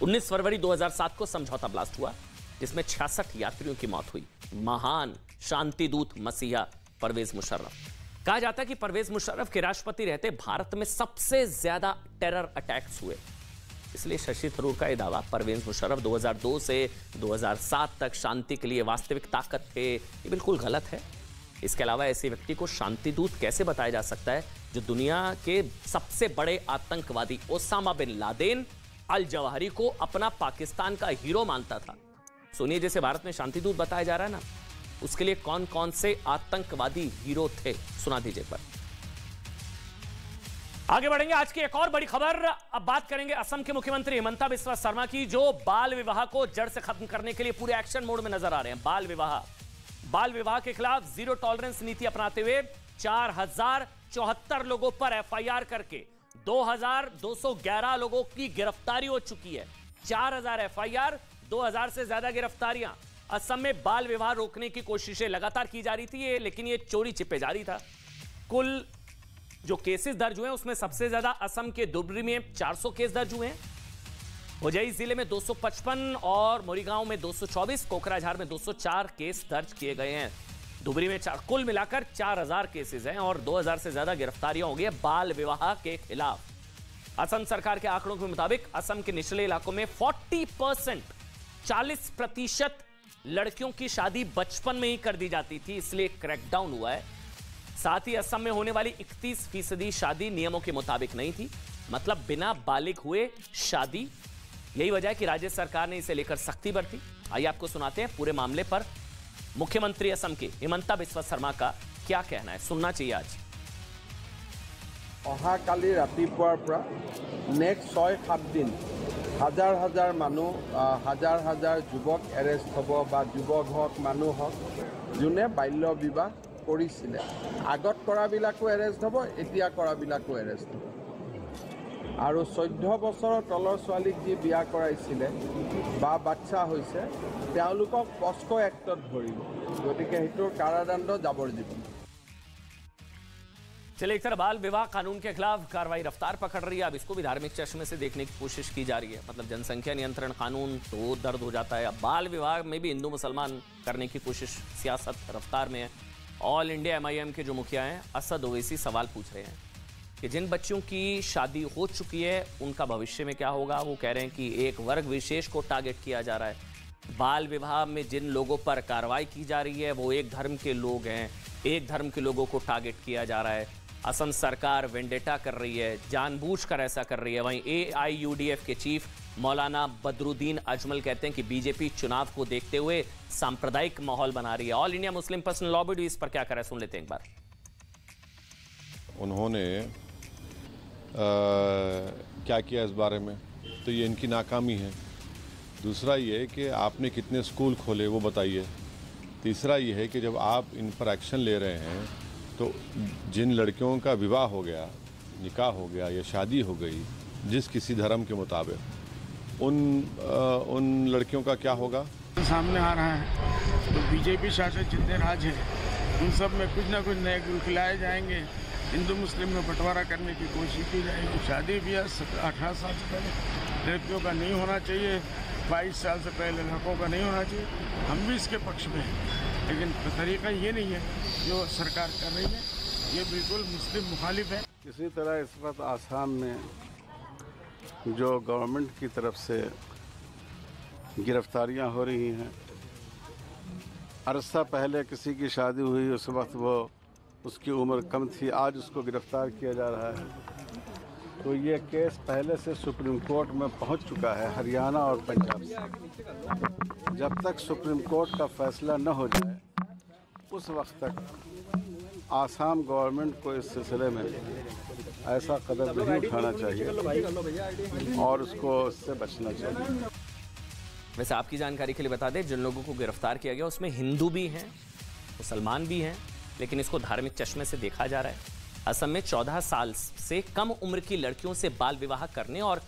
19 फरवरी 2007 को समझौता ब्लास्ट हुआ जिसमें 66 यात्रियों की मौत हुई। महान शांतिदूत मसीहा परवेज मुशर्रफ। कहा जाता है कि परवेज मुशर्रफ के राष्ट्रपति रहते भारत में सबसे ज्यादा टेरर अटैक्स हुए। इसलिए शशि थरूर का यह दावा परवेज मुशर्रफ 2002 से 2007 तक शांति के लिए वास्तविक ताकत थे, ये बिल्कुल गलत है। इसके अलावा ऐसे व्यक्ति को शांतिदूत कैसे बताया जा सकता है जो दुनिया के सबसे बड़े आतंकवादी Osama bin Laden al Zawahiri को अपना पाकिस्तान का हीरो मानता था। सोनिया जैसे भारत में शांतिदूत बताया जा रहा है ना, उसके लिए कौन कौन से आतंकवादी हीरो थे, सुना दीजिए पर। आगे बढ़ेंगे आज की एक और बड़ी खबर। अब बात करेंगे असम के मुख्यमंत्री हिमंता बिस्वा शर्मा की, जो बाल विवाह को जड़ से खत्म करने के लिए पूरे एक्शन मोड में नजर आ रहे हैं। बाल विवाह के खिलाफ जीरो टॉलरेंस नीति अपनाते हुए 4074 लोगों पर एफआईआर करके 2211 लोगों की गिरफ्तारी हो चुकी है। 4000 एफआईआर, 2000 से ज्यादा गिरफ्तारियां। असम में बाल विवाह रोकने की कोशिशें लगातार की जा रही थी, लेकिन ये चोरी छिपे जारी था। कुल जो केसेस दर्ज हुए हैं उसमें सबसे ज्यादा असम के धुबरी में 400 केस दर्ज हुए हैं, होजाई जिले में 255 और मोरीगांव में 224, कोकराझार में 204 केस दर्ज किए गए हैं। धुबरी में कुल मिलाकर 4000 केसेस हैं और 2000 से ज्यादा गिरफ्तारियां हो गई है बाल विवाह के खिलाफ। असम सरकार के आंकड़ों के मुताबिक असम के निचले इलाकों में 40% लड़कियों की शादी बचपन में ही कर दी जाती थी, इसलिए क्रैकडाउन हुआ है। साथ ही असम में होने वाली 31% शादी नियमों के मुताबिक नहीं थी, मतलब बिना बालिग हुए शादी। यही वजह है कि राज्य सरकार ने इसे लेकर सख्ती बरती। आइए आपको सुनाते हैं पूरे मामले पर मुख्यमंत्री असम के हिमंता बिस्वा शर्मा का क्या कहना है, सुनना चाहिए आज। অহাকালি ৰাতিপুৱাৰ পৰা নেক্সট 6-7 দিন হাজাৰ হাজাৰ মানুহ হাজাৰ হাজাৰ যুৱক এৰেষ্ট হ'ব বা যুৱক হওক মানুহ হওক যোনে বাল্য বিবাহ কৰিছিলে। আগত কৰাবিলাকো এৰেষ্ট হ'ব, এতিয়া কৰাবিলাকো এৰেষ্ট হ'ব। আৰু 14 বছৰৰ তলৰ ছোৱালীক যি বিয়া কৰাইছিলে বা বাচ্চা হৈছে তেওঁলোকক পস্কো এক্টত ধৰিব, গতিকে সেইটোৰ কাৰাদণ্ড যাৱজ্জীৱন। चलिए, एक तरह बाल विवाह कानून के खिलाफ कार्रवाई रफ्तार पकड़ रही है। अब इसको भी धार्मिक चश्मे से देखने की कोशिश की जा रही है। मतलब जनसंख्या नियंत्रण कानून तो दर्द हो जाता है, अब बाल विवाह में भी हिंदू मुसलमान करने की कोशिश सियासत रफ्तार में है। ऑल इंडिया MIM के जो मुखिया हैं असद ओवैसी सवाल पूछ रहे हैं कि जिन बच्चों की शादी हो चुकी है उनका भविष्य में क्या होगा। वो कह रहे हैं कि एक वर्ग विशेष को टारगेट किया जा रहा है। बाल विवाह में जिन लोगों पर कार्रवाई की जा रही है वो एक धर्म के लोग हैं, एक धर्म के लोगों को टारगेट किया जा रहा है। असम सरकार वेंडेटा कर रही है, जानबूझकर ऐसा कर रही है। वहीं AIUDF के चीफ मौलाना बदरुद्दीन अजमल कहते हैं कि बीजेपी चुनाव को देखते हुए सांप्रदायिक माहौल बना रही है। All India Muslim personal law भी इस पर क्या करे, सुन लेते हैं एक बार। उन्होंने क्या किया इस बारे में, तो ये इनकी नाकामी है। दूसरा ये है कि आपने कितने स्कूल खोले वो बताइए। तीसरा ये है कि जब आप इन पर एक्शन ले रहे हैं तो जिन लड़कियों का विवाह हो गया, निकाह हो गया या शादी हो गई जिस किसी धर्म के मुताबिक, उन लड़कियों का क्या होगा। सामने आ रहा है तो बीजेपी शासित जितने राज्य हैं उन सब में कुछ ना कुछ नए गुल खिलाए जाएंगे। हिंदू मुस्लिम में बंटवारा करने की कोशिश की जाएगी। शादी भी 18 साल से पहले लड़कियों का नहीं होना चाहिए, 22 साल से पहले लड़कों का नहीं होना चाहिए। हम भी इसके पक्ष में हैं, लेकिन तरीका ये नहीं है जो सरकार कर रही है, ये बिल्कुल मुस्लिम मुखालिफ है। इसी तरह इस वक्त आसाम में जो गवर्नमेंट की तरफ से गिरफ्तारियां हो रही हैं, अरसा पहले किसी की शादी हुई, उस वक्त वो उसकी उम्र कम थी, आज उसको गिरफ्तार किया जा रहा है। तो ये केस पहले से सुप्रीम कोर्ट में पहुंच चुका है, हरियाणा और पंजाब से। जब तक सुप्रीम कोर्ट का फैसला न हो जाए उस वक्त तक आसाम गवर्नमेंट को इस सिलसिले में ऐसा कदम नहीं उठाना चाहिए और उसको इससे बचना चाहिए। वैसे आपकी जानकारी के लिए बता दें, जिन लोगों को गिरफ्तार किया गया उसमें हिंदू भी हैं, मुसलमान भी हैं, लेकिन इसको धार्मिक चश्मे से देखा जा रहा है। असम में 14 साल से कम उम्र की लड़कियों से बाल विवाह करने और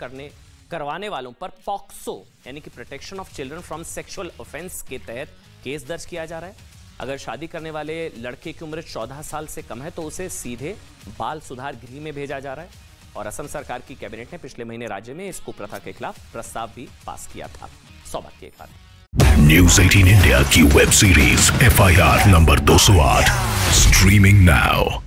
करवाने वालों पर पॉक्सो यानी कि protection of children from sexual offence के तहत केस दर्ज किया जा रहा है। अगर शादी करने वाले लड़के की उम्र 14 साल से कम है तो उसे सीधे बाल सुधार गृह में भेजा जा रहा है। और असम सरकार की कैबिनेट ने पिछले महीने राज्य में इस कुप्रथा के खिलाफ प्रस्ताव भी पास किया था। 100 बात की एक बात। न्यूज़ 18 इंडिया की web series FIR number 208 streaming now.